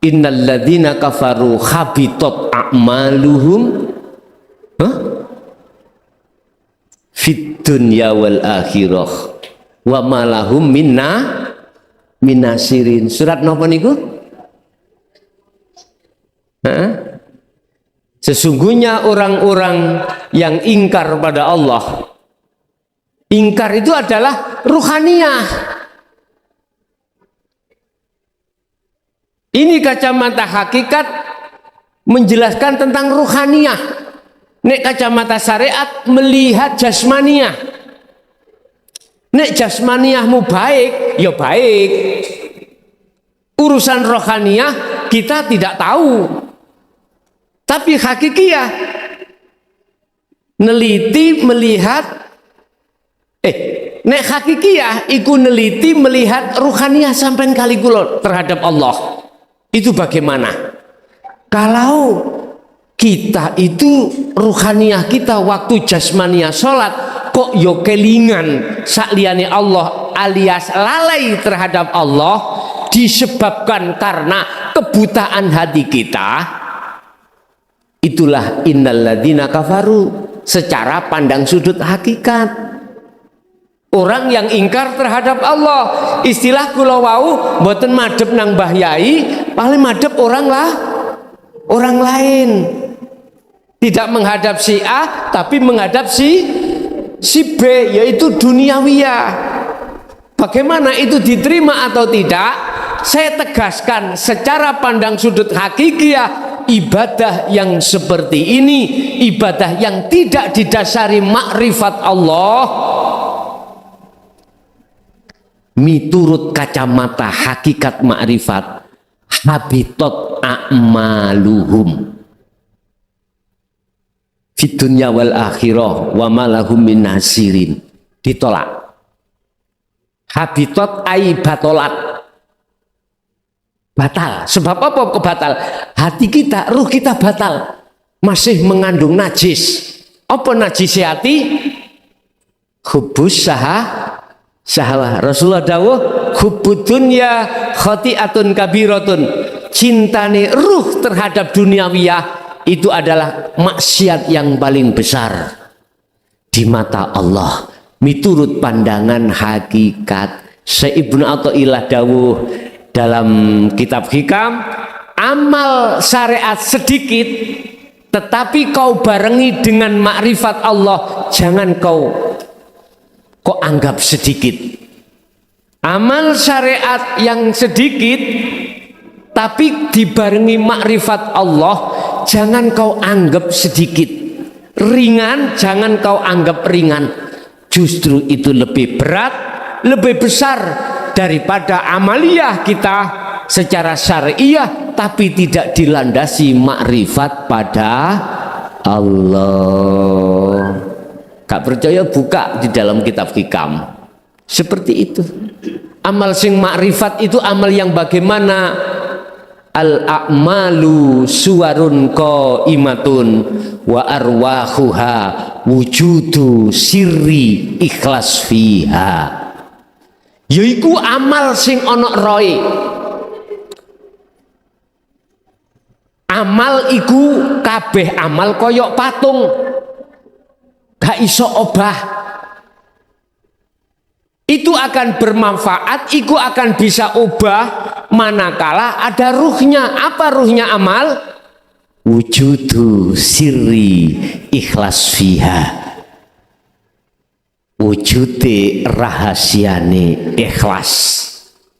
Innalladzina kafaru habitat a'maluhum fid dunya wal akhirah wa malahum minasirin. Surat napa niku? Sesungguhnya orang-orang yang ingkar pada Allah. Ingkar itu adalah ruhaniyah. Ini kacamata hakikat menjelaskan tentang ruhaniyah. Nek kacamata syariat melihat jasmaniyah. Nek jasmaniyahmu baik, ya baik. Urusan rohaniyah kita tidak tahu. Tapi hakikiyah neliti melihat nek hakikiyah iku neliti melihat ruhaniyah sampean kali kula terhadap Allah. Itu bagaimana? Kalau kita itu ruhaniyah kita waktu jasmaniyah sholat kok yo kelingan sakliyane Allah alias lalai terhadap Allah disebabkan karena kebutaan hati kita, itulah innalladzina kafaru secara pandang sudut hakikat. Orang yang ingkar terhadap Allah. Istilah kula wau mboten madhep nang Mbah Yai, paling madhep orang lain. Tidak menghadap si A tapi menghadap si B, yaitu duniawiyah. Bagaimana itu diterima atau tidak? Saya tegaskan secara pandang sudut hakikiyah, ibadah yang seperti ini, ibadah yang tidak didasari makrifat Allah, miturut kacamata hakikat makrifat, habitat a'maluhum fid dunya wal akhirah wa malahum min nasirin. Ditolak. Habitat ai batolat, batal. Sebab apa kok batal? Hati kita, ruh kita batal, masih mengandung najis. Apa najis hati? Hubus syahwah. Rasulullah dawuh hubbud dunya khati'atun kabiratun. Cintane ruh terhadap duniawiyah itu adalah maksiat yang paling besar di mata Allah miturut pandangan hakikat. Syekh Ibnu Athaillah dawuh dalam kitab Hikam, amal syariat sedikit tetapi kau barengi dengan makrifat Allah, jangan kau anggap sedikit. Amal syariat yang sedikit tapi dibarengi makrifat Allah, jangan kau anggap sedikit. Ringan, jangan kau anggap ringan. Justru itu lebih berat, lebih besar daripada amaliyah kita secara syariah tapi tidak dilandasi makrifat pada Allah. Gak percaya buka di dalam kitab Hikam. Seperti itu. Amal sing makrifat itu amal yang bagaimana? Al-a'malu suwarun qaimatun wa arwahuha wujudu sirri ikhlas fiha. Yaiku amal sing ana roe. Amal iku kabeh amal koyok patung, gak iso obah. Itu akan bermanfaat, itu akan bisa ubah manakala ada ruhnya. Apa ruhnya amal? Wujudu sirri ikhlas fiha. Wujude rahasiane ikhlas.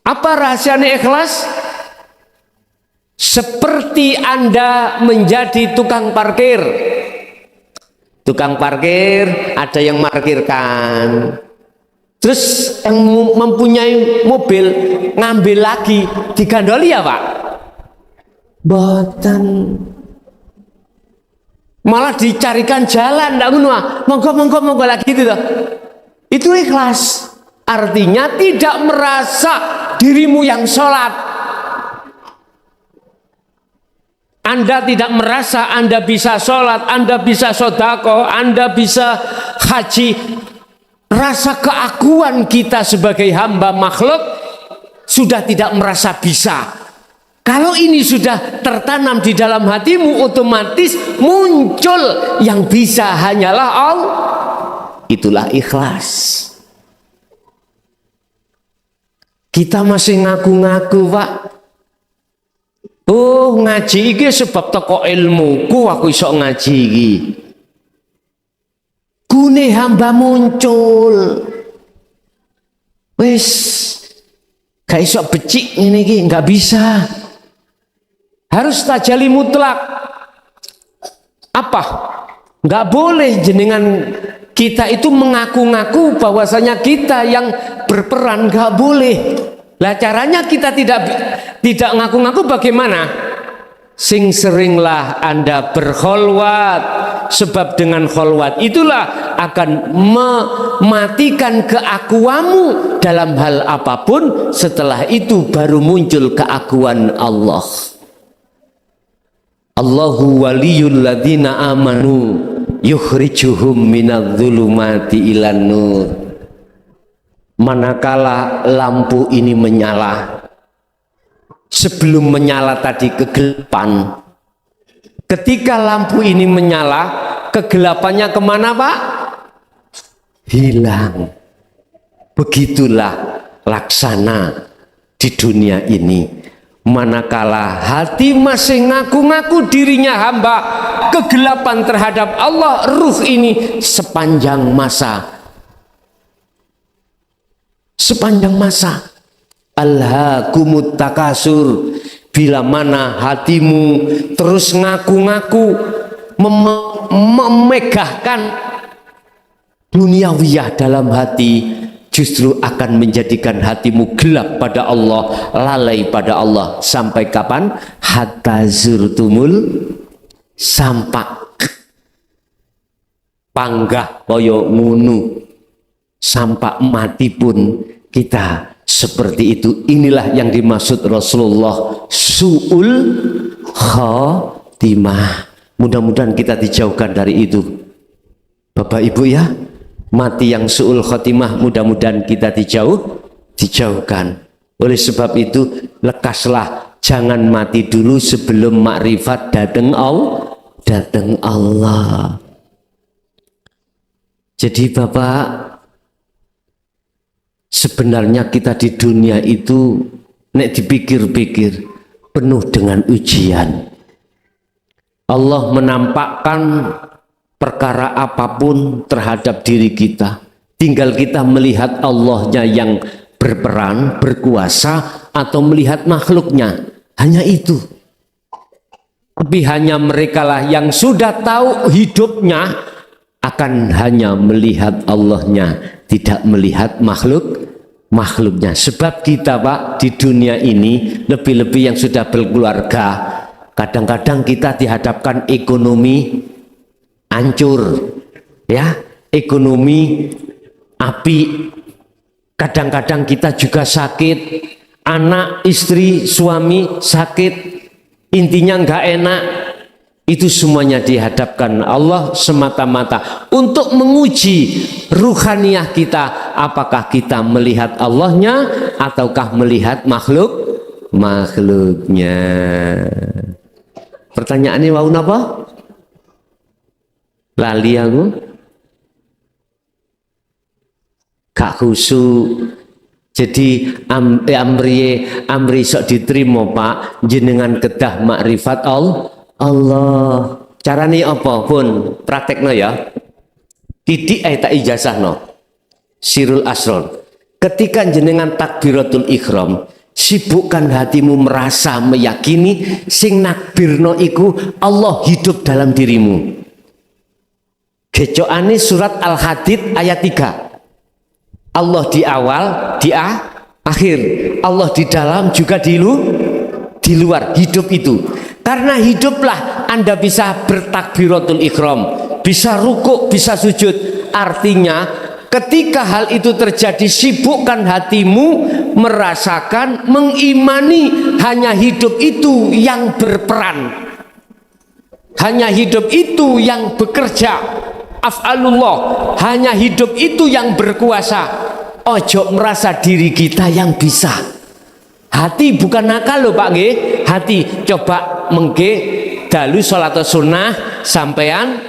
Apa rahasiane ikhlas? Seperti Anda menjadi tukang parkir. Tukang parkir, ada yang parkirkan. Terus yang mempunyai mobil ngambil lagi, digandoli ya Pak? Boten. Malah dicarikan jalan, ndak ngono. Monggo lagi itu toh. Itu ikhlas. Artinya tidak merasa dirimu yang sholat. Anda tidak merasa Anda bisa sholat, Anda bisa sodako, Anda bisa haji. rasa keakuan kita sebagai hamba makhluk sudah tidak merasa bisa. Kalau ini sudah tertanam di dalam hatimu, otomatis muncul yang bisa hanyalah Allah. Itulah ikhlas. Kita masih ngaku-ngaku, Pak. Oh, ngaji iki sebab teko ilmuku aku iso ngaji iki. Gune hamba muncul. Wis gak iso becik ngene iki, enggak bisa. Harus tajali mutlak. Apa? Enggak boleh jenengan kita itu mengaku-ngaku bahwasanya kita yang berperan, enggak boleh. Lah caranya kita tidak ngaku-ngaku bagaimana? Sing seringlah Anda berkholwat, sebab dengan kholwat itulah akan mematikan keakuanmu dalam hal apapun. Setelah itu baru muncul keakuan Allah. Allahu waliyul ladzina amanu yukhrijuhum minadh-dhulumati ilan nur. Manakala lampu ini menyala, sebelum menyala tadi kegelapan, ketika lampu ini menyala, kegelapannya kemana, Pak? Hilang. Begitulah laksana di dunia ini. Manakala hati masih ngaku-ngaku dirinya hamba, kegelapan terhadap Allah, ruh ini sepanjang masa alhaakumut takasur. Bila mana hatimu terus ngaku-ngaku memegahkan duniawiyah dalam hati, justru akan menjadikan hatimu gelap pada Allah, lalai pada Allah. Sampai kapan? Hatta zurtumul, sampak panggah koyo ngunu, sampai mati pun kita seperti itu. Inilah yang dimaksud Rasulullah su'ul khatimah. Mudah-mudahan kita dijauhkan dari itu, Bapak Ibu ya. Mati yang su'ul khatimah, mudah-mudahan kita dijauhkan. Oleh sebab itu, lekaslah, jangan mati dulu sebelum makrifat datang Allah. Jadi Bapak, sebenarnya kita di dunia itu nek dipikir-pikir penuh dengan ujian. Allah menampakkan perkara apapun terhadap diri kita, tinggal kita melihat Allahnya yang berperan, berkuasa, atau melihat makhluknya. Hanya itu. Tapi hanya merekalah yang sudah tahu hidupnya akan hanya melihat Allahnya, tidak melihat makhluknya. Sebab kita, Pak, di dunia ini, lebih-lebih yang sudah berkeluarga, kadang-kadang kita dihadapkan ekonomi hancur, ya, ekonomi api. Kadang-kadang kita juga sakit, anak, istri, suami sakit, intinya nggak enak. Itu semuanya dihadapkan Allah semata-mata untuk menguji ruhaniyah kita. Apakah kita melihat Allahnya ataukah melihat makhluknya? Pertanyaannya mau apa? Lali aku gak khusyuk. Jadi amri sok diterima, Pak, jenengan kedah makrifat Allah. Carane apa pun praktekno ya. Titik tak ijazahno. Sirul asron. Ketika jenengan takbiratul ihram, sibukkan hatimu merasa meyakini sing nakbirno iku Allah hidup dalam dirimu. Gecokane surat Al-Hadid ayat 3. Allah di awal, di akhir. Allah di dalam juga di luar. Hidup itu. Karena hiduplah Anda bisa bertakbiratul ihram, bisa rukuk, bisa sujud. Artinya ketika hal itu terjadi, sibukkan hatimu merasakan, mengimani hanya hidup itu yang berperan. Hanya hidup itu yang bekerja. af'alullah, hanya hidup itu yang berkuasa. Ojo merasa diri kita yang bisa. Hati bukan nakal loh Pak nggih. Hati coba mengke dalu salat sunnah sampean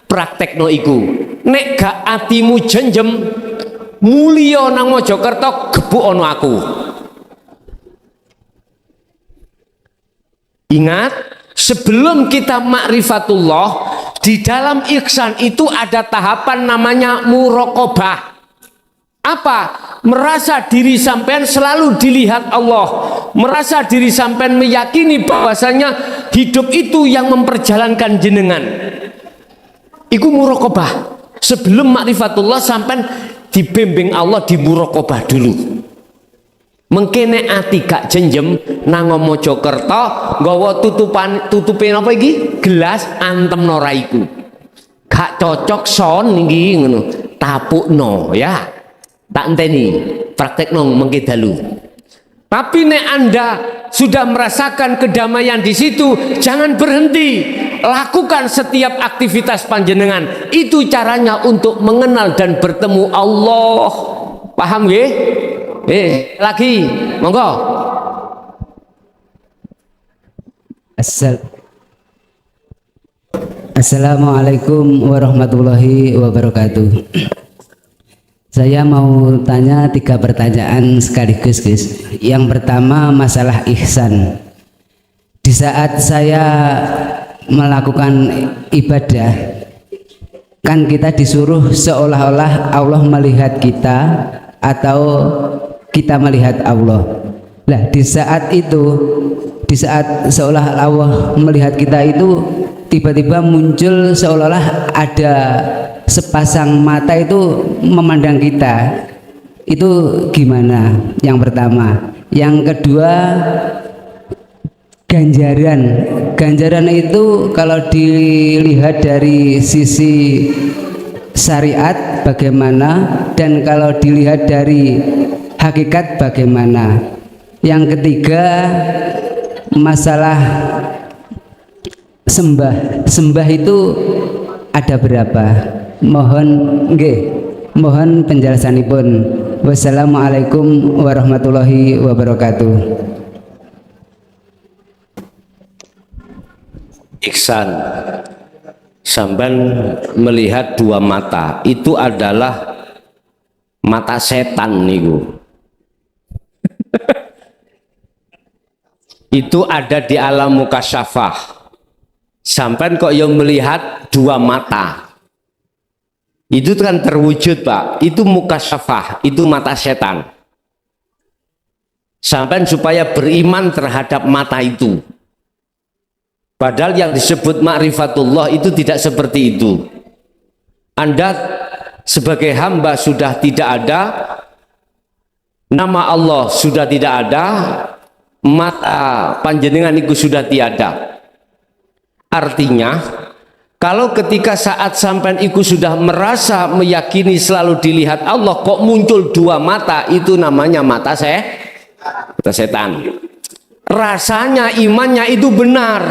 praktekno iku. Nek gak atimu jenjem mulya nang Mojokerto gebuk ono aku. Ingat, sebelum kita ma'rifatullah, di dalam ihsan itu ada tahapan namanya muraqabah. Apa? Merasa diri sampean selalu dilihat Allah, merasa diri sampean meyakini bahwasanya hidup itu yang memperjalankan jenengan. Iku muraqabah. Sebelum ma'rifatullah sampean dibimbing Allah, di muraqabah dulu. Mengkene ati gak jenjem nang Mojokerto nggawa tutupin apa iki? Gelas antem noraiku. Gak cocok son iki ngono. Tapukno ya. Tak enteni, praktekno mengke dalu. Tapi nek Anda sudah merasakan kedamaian di situ, jangan berhenti. Lakukan setiap aktivitas panjenengan. Itu caranya untuk mengenal dan bertemu Allah. Paham nggih? Lagi, monggo. Assalamualaikum warahmatullahi wabarakatuh. Saya mau tanya 3 pertanyaan sekaligus, guys. Yang pertama masalah ihsan. Di saat saya melakukan ibadah, kan kita disuruh seolah-olah Allah melihat kita atau kita melihat Allah. Nah, di saat itu, di saat seolah Allah melihat kita itu, tiba-tiba muncul seolah-olah ada sepasang mata itu memandang kita. Itu gimana? Yang pertama. Yang kedua, ganjaran itu kalau dilihat dari sisi syariat bagaimana, dan kalau dilihat dari hakikat bagaimana. Yang ketiga, masalah sembah itu ada berapa? Mohon penjelasanipun. Wassalamualaikum warahmatullahi wabarakatuh. Ihsan, sampean melihat 2 mata, itu adalah mata setan niku. Itu ada di alam mukasyafah. Sampean kok yang melihat 2 mata. Itu kan terwujud Pak, itu mukasyafah, itu mata setan. Sampean supaya beriman terhadap mata itu. Padahal yang disebut ma'rifatullah itu tidak seperti itu. Anda sebagai hamba sudah tidak ada, nama Allah sudah tidak ada, mata panjenengan itu sudah tiada. Artinya, kalau ketika saat sampean itu sudah merasa meyakini selalu dilihat Allah, kok muncul 2 mata, itu namanya mata setan. Rasanya imannya itu benar.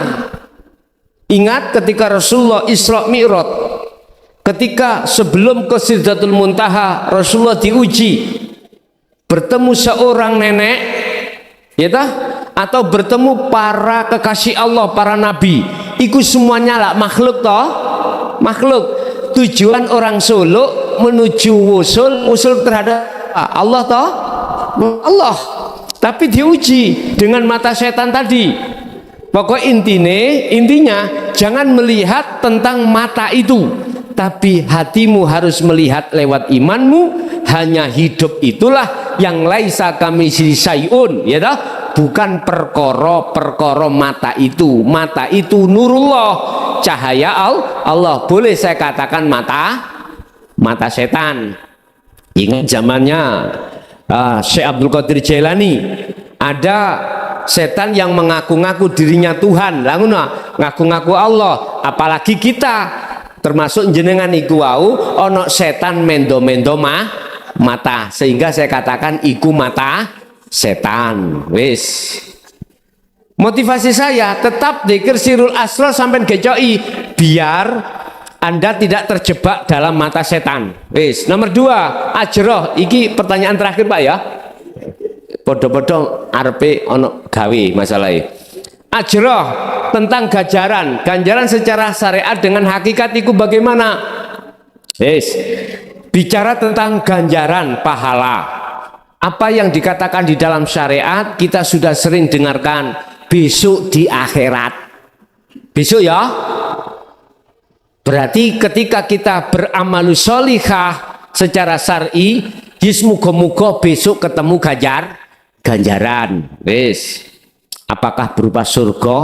Ingat ketika Rasulullah Isra Mi'raj, ketika sebelum ke Sidratul Muntaha, Rasulullah diuji bertemu seorang nenek, ya toh? Atau bertemu para kekasih Allah, para nabi. Iku semuanya lah makhluk toh, makhluk. Tujuan orang Solo menuju usul terhadap Allah toh, Allah. Tapi diuji dengan mata setan tadi. Pokok intinya jangan melihat tentang mata itu, tapi hatimu harus melihat lewat imanmu. Hanya hidup itulah yang laisa kamitslihi syai'un, ya toh? Bukan perkara mata itu. Mata itu nurullah, cahaya Allah. Boleh saya katakan mata setan. Ingat zamannya Syekh Abdul Qadir Jailani, ada setan yang mengaku-ngaku dirinya Tuhan, ngaku-ngaku Allah. Apalagi kita termasuk jenengan iku wau ono setan mendo-mendo mata, sehingga saya katakan iku mata setan. Wis, motivasi saya tetap dzikir sirul asrar sampai gecoki, biar Anda tidak terjebak dalam mata setan. Wis. Nomor 2, ajroh. Iki pertanyaan terakhir Pak ya. Podo-podo arepe ono gawe masalahnya. Ajroh tentang ganjaran secara syariat dengan hakikat itu bagaimana? Wis. Bicara tentang ganjaran pahala. Apa yang dikatakan di dalam syariat kita sudah sering dengarkan, besok di akhirat. Besok ya. Berarti ketika kita beramal sholihah secara syar'i, muga-muga besok ketemu ganjaran. Wis. Apakah berupa surga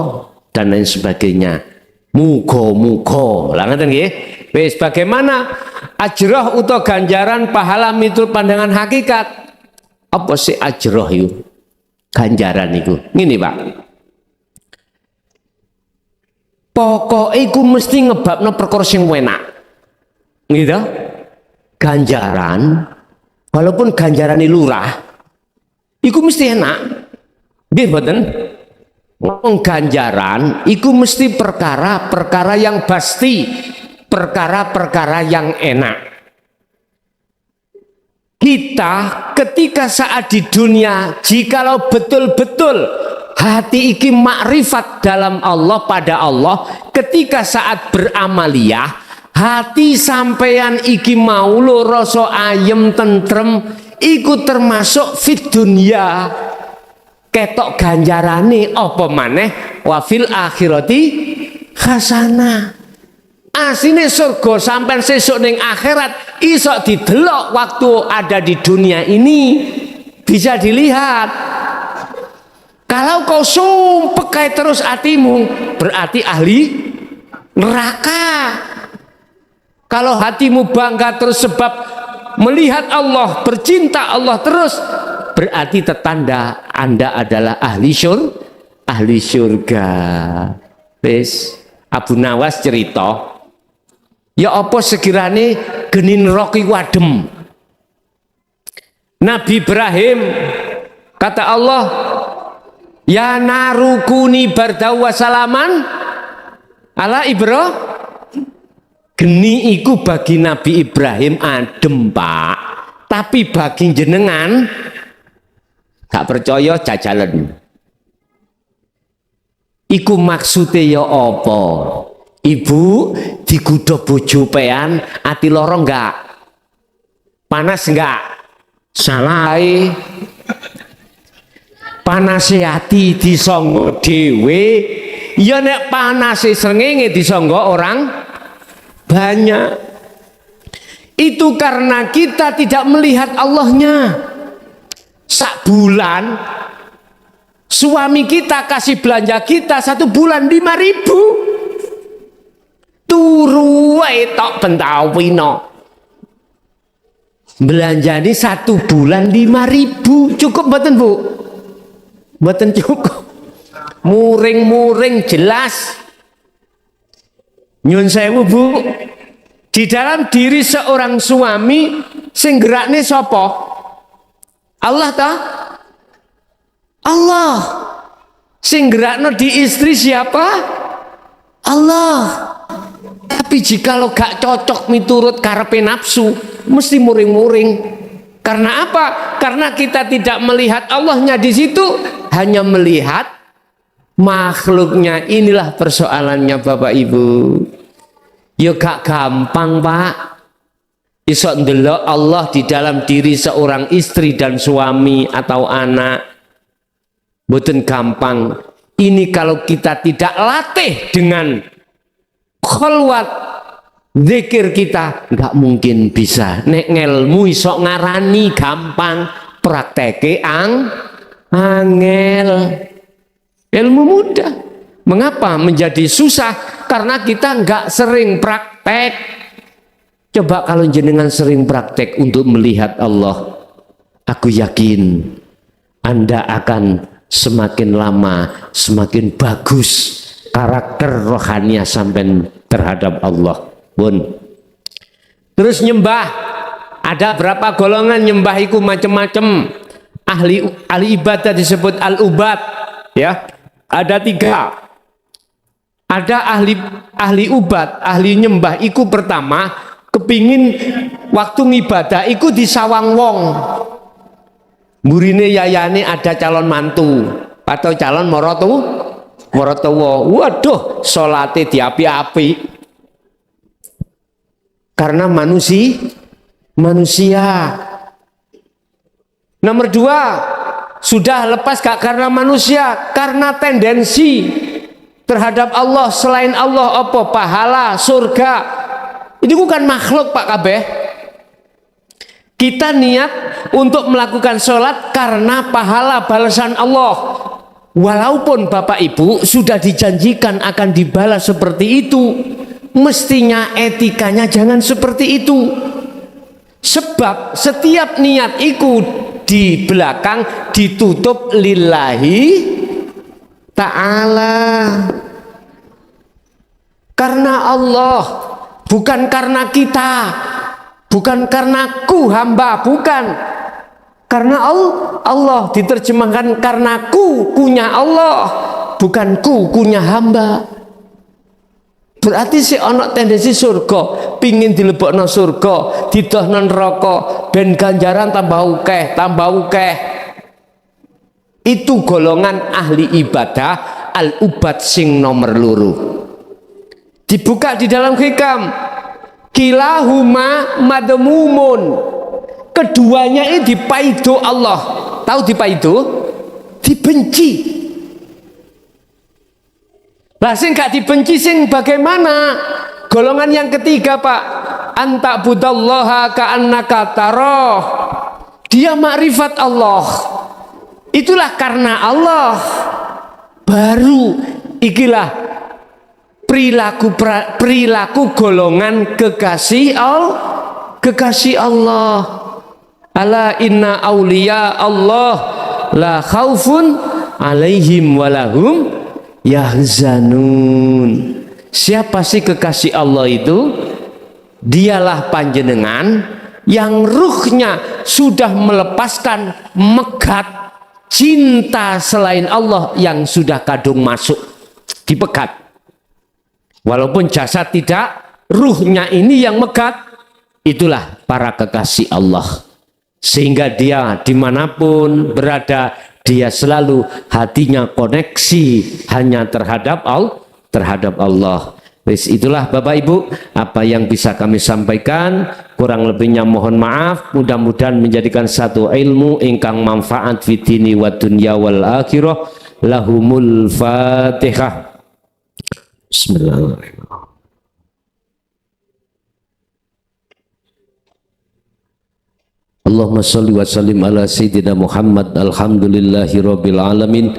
dan lain sebagainya. Muga-muga. Lah ngoten nggih. Wis, bagaimana ajroh utawa ganjaran pahala miturut pandangan hakikat? Apa sih ajroh itu? Ganjaran itu. Ngene, Pak. Pokoknya iku mesti ngebabno perkara sing enak. Gitu? Ganjaran, walaupun ganjaran lurah, iku mesti enak. Nggih mboten? Wong ganjaran iku mesti perkara-perkara yang pasti, perkara-perkara yang enak. Kita ketika saat di dunia, jikalau betul-betul hati iki makrifat dalam Allah pada Allah, ketika saat beramaliyah, hati sampeyan iki mau lo rasa ayem tentrem, iku termasuk fit dunia. Ketok ganjarane apa maneh wa fil akhirati hasanah. Asine surga sampai sesuk ning akhirat iso didelok waktu ada di dunia ini, bisa dilihat. Kalau kau sumpek terus hatimu, berarti ahli neraka. Kalau hatimu bangga terus sebab melihat Allah, bercinta Allah terus, berarti tertanda Anda adalah ahli surga. Wis, Abu Nawas cerita, ya apa sekiranya genin roki wadem. Nabi Ibrahim kata Allah, ya narukuni bardau wasalaman ala Ibrahim. Geni iku bagi Nabi Ibrahim adem Pak, tapi bagi jenengan gak percaya jajalan. Iku maksudnya ya apa? Ibu digudo bojo pean, ati loro enggak? Panas enggak? Salah. Panase ati disangga dhewe, ya nek panase srengenge disangga orang banyak. Itu karena kita tidak melihat Allahnya. Sak bulan suami kita kasih belanja kita 1 bulan 5.000. Turu wae tok pentawino. Belanjani 1 bulan 5.000. Cukup mboten, Bu? Mboten cukup. Muring-muring jelas. Nyun sewu, Bu. Di dalam diri seorang suami sing gerakne sapa? Allah ta? Allah. Sing gerakno di istri siapa? Allah. Tapi jikalau gak cocok miturut karepe nafsu, mesti muring-muring. Karena apa? Karena kita tidak melihat Allahnya di situ, hanya melihat makhluknya. Inilah persoalannya Bapak Ibu. Ya gak gampang Pak. Iso ndelok Allah di dalam diri seorang istri dan suami atau anak. Mboten gampang. Ini kalau kita tidak latih dengan kholwat zikir kita, nggak mungkin bisa. Nek ngelmu iso ngarani gampang, prakteke angel. Ilmu mudah. Mengapa menjadi susah? Karena kita nggak sering praktek. Coba kalau jenengan sering praktek untuk melihat Allah, aku yakin Anda akan semakin lama semakin bagus karakter rohania sampai terhadap Allah. Bun. Terus nyembah, ada berapa golongan nyembah itu macam-macam. Ahli ibadah disebut al-ubad, ya. Ada 3. Ada ahli ubat, ahli nyembah iku pertama kepingin waktu ngibadah iku disawang wong. Mburine yayane ada calon mantu atau calon morotowo. Waduh, salate diapi-api. Karena manusia. Nomor 2, sudah lepas gak karena manusia, karena tendensi terhadap Allah, selain Allah apa? Pahala, surga. Ini bukan makhluk Pak Kabeh. Kita niat untuk melakukan sholat karena pahala balasan Allah. Walaupun Bapak Ibu sudah dijanjikan akan dibalas seperti itu, mestinya etikanya jangan seperti itu. Sebab setiap niat itu di belakang ditutup lillahi ta'ala, karena Allah, bukan karena kita, bukan karena ku hamba, bukan karena Allah. Diterjemahkan karena ku kunya Allah, bukan ku kunya hamba. Berarti si ono tendensi surga, pingin dilebokno surga, didohno neraka, ben ganjaran tambah ukeh. Itu golongan ahli ibadah al-ubad sing nomor loro. Dibuka di dalam hikam, kilahuma madmumun. Keduanya ini dipaido Allah. Tahu dipaido? Dibenci. Lah sing gak dibenci sing bagaimana? Golongan yang ketiga Pak, anta budallaha ka'annaka tarah. Dia makrifat Allah. Itulah karena Allah. Baru ikilah perilaku golongan kekasih Allah. Ala inna auliya Allah la khaufun alaihim walahum yahzanun. Siapa sih kekasih Allah itu? Dialah panjenengan yang ruhnya sudah melepaskan megat cinta selain Allah yang sudah kadung masuk dipegat. Walaupun jasad tidak, ruhnya ini yang megat. Itulah para kekasih Allah. Sehingga dia dimanapun berada, dia selalu hatinya koneksi hanya terhadap Allah. Itulah Bapak Ibu apa yang bisa kami sampaikan. Kurang lebihnya mohon maaf. Mudah-mudahan menjadikan satu ilmu ingkang manfaat fitini wa dunya wal akhirah. Lahumul Fatihah. Bismillahirrahmanirrahim. Allahumma salli wa sallim ala sayyidina Muhammad. Alhamdulillahi rabbil alamin.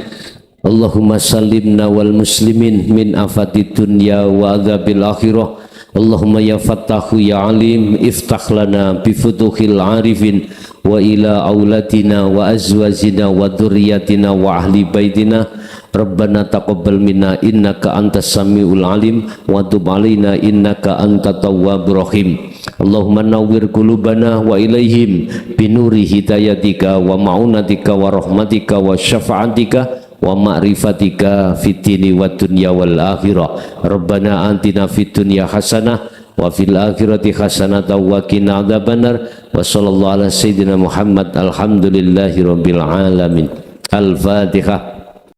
Allahumma sallimna wal muslimin min afati dunya wa adzabil akhirah. Allahumma ya fattahu ya alim iftah lana bi futuhil arifin wa ila auladina wa azwajina wa dzurriyyatina wa ahli baitina. Rabbana taqabbal minna innaka antas samiul alim wa tub alaina innaka antat tawwabur rahim. Allahumma nawwir qulubana wa ilaihim binuri hidayatika wa ma'unatika wa rahmatika wa syafa'atika wa ma'rifatika fid dini wad dunya wal akhirah. Rabbana atina fid dunya hasanah wa fil akhirati hasanah wa qina adzabannar. Wa sallallahu ala sayyidina Muhammad. Alhamdulillahi rabbil alamin. Al-Fatihah.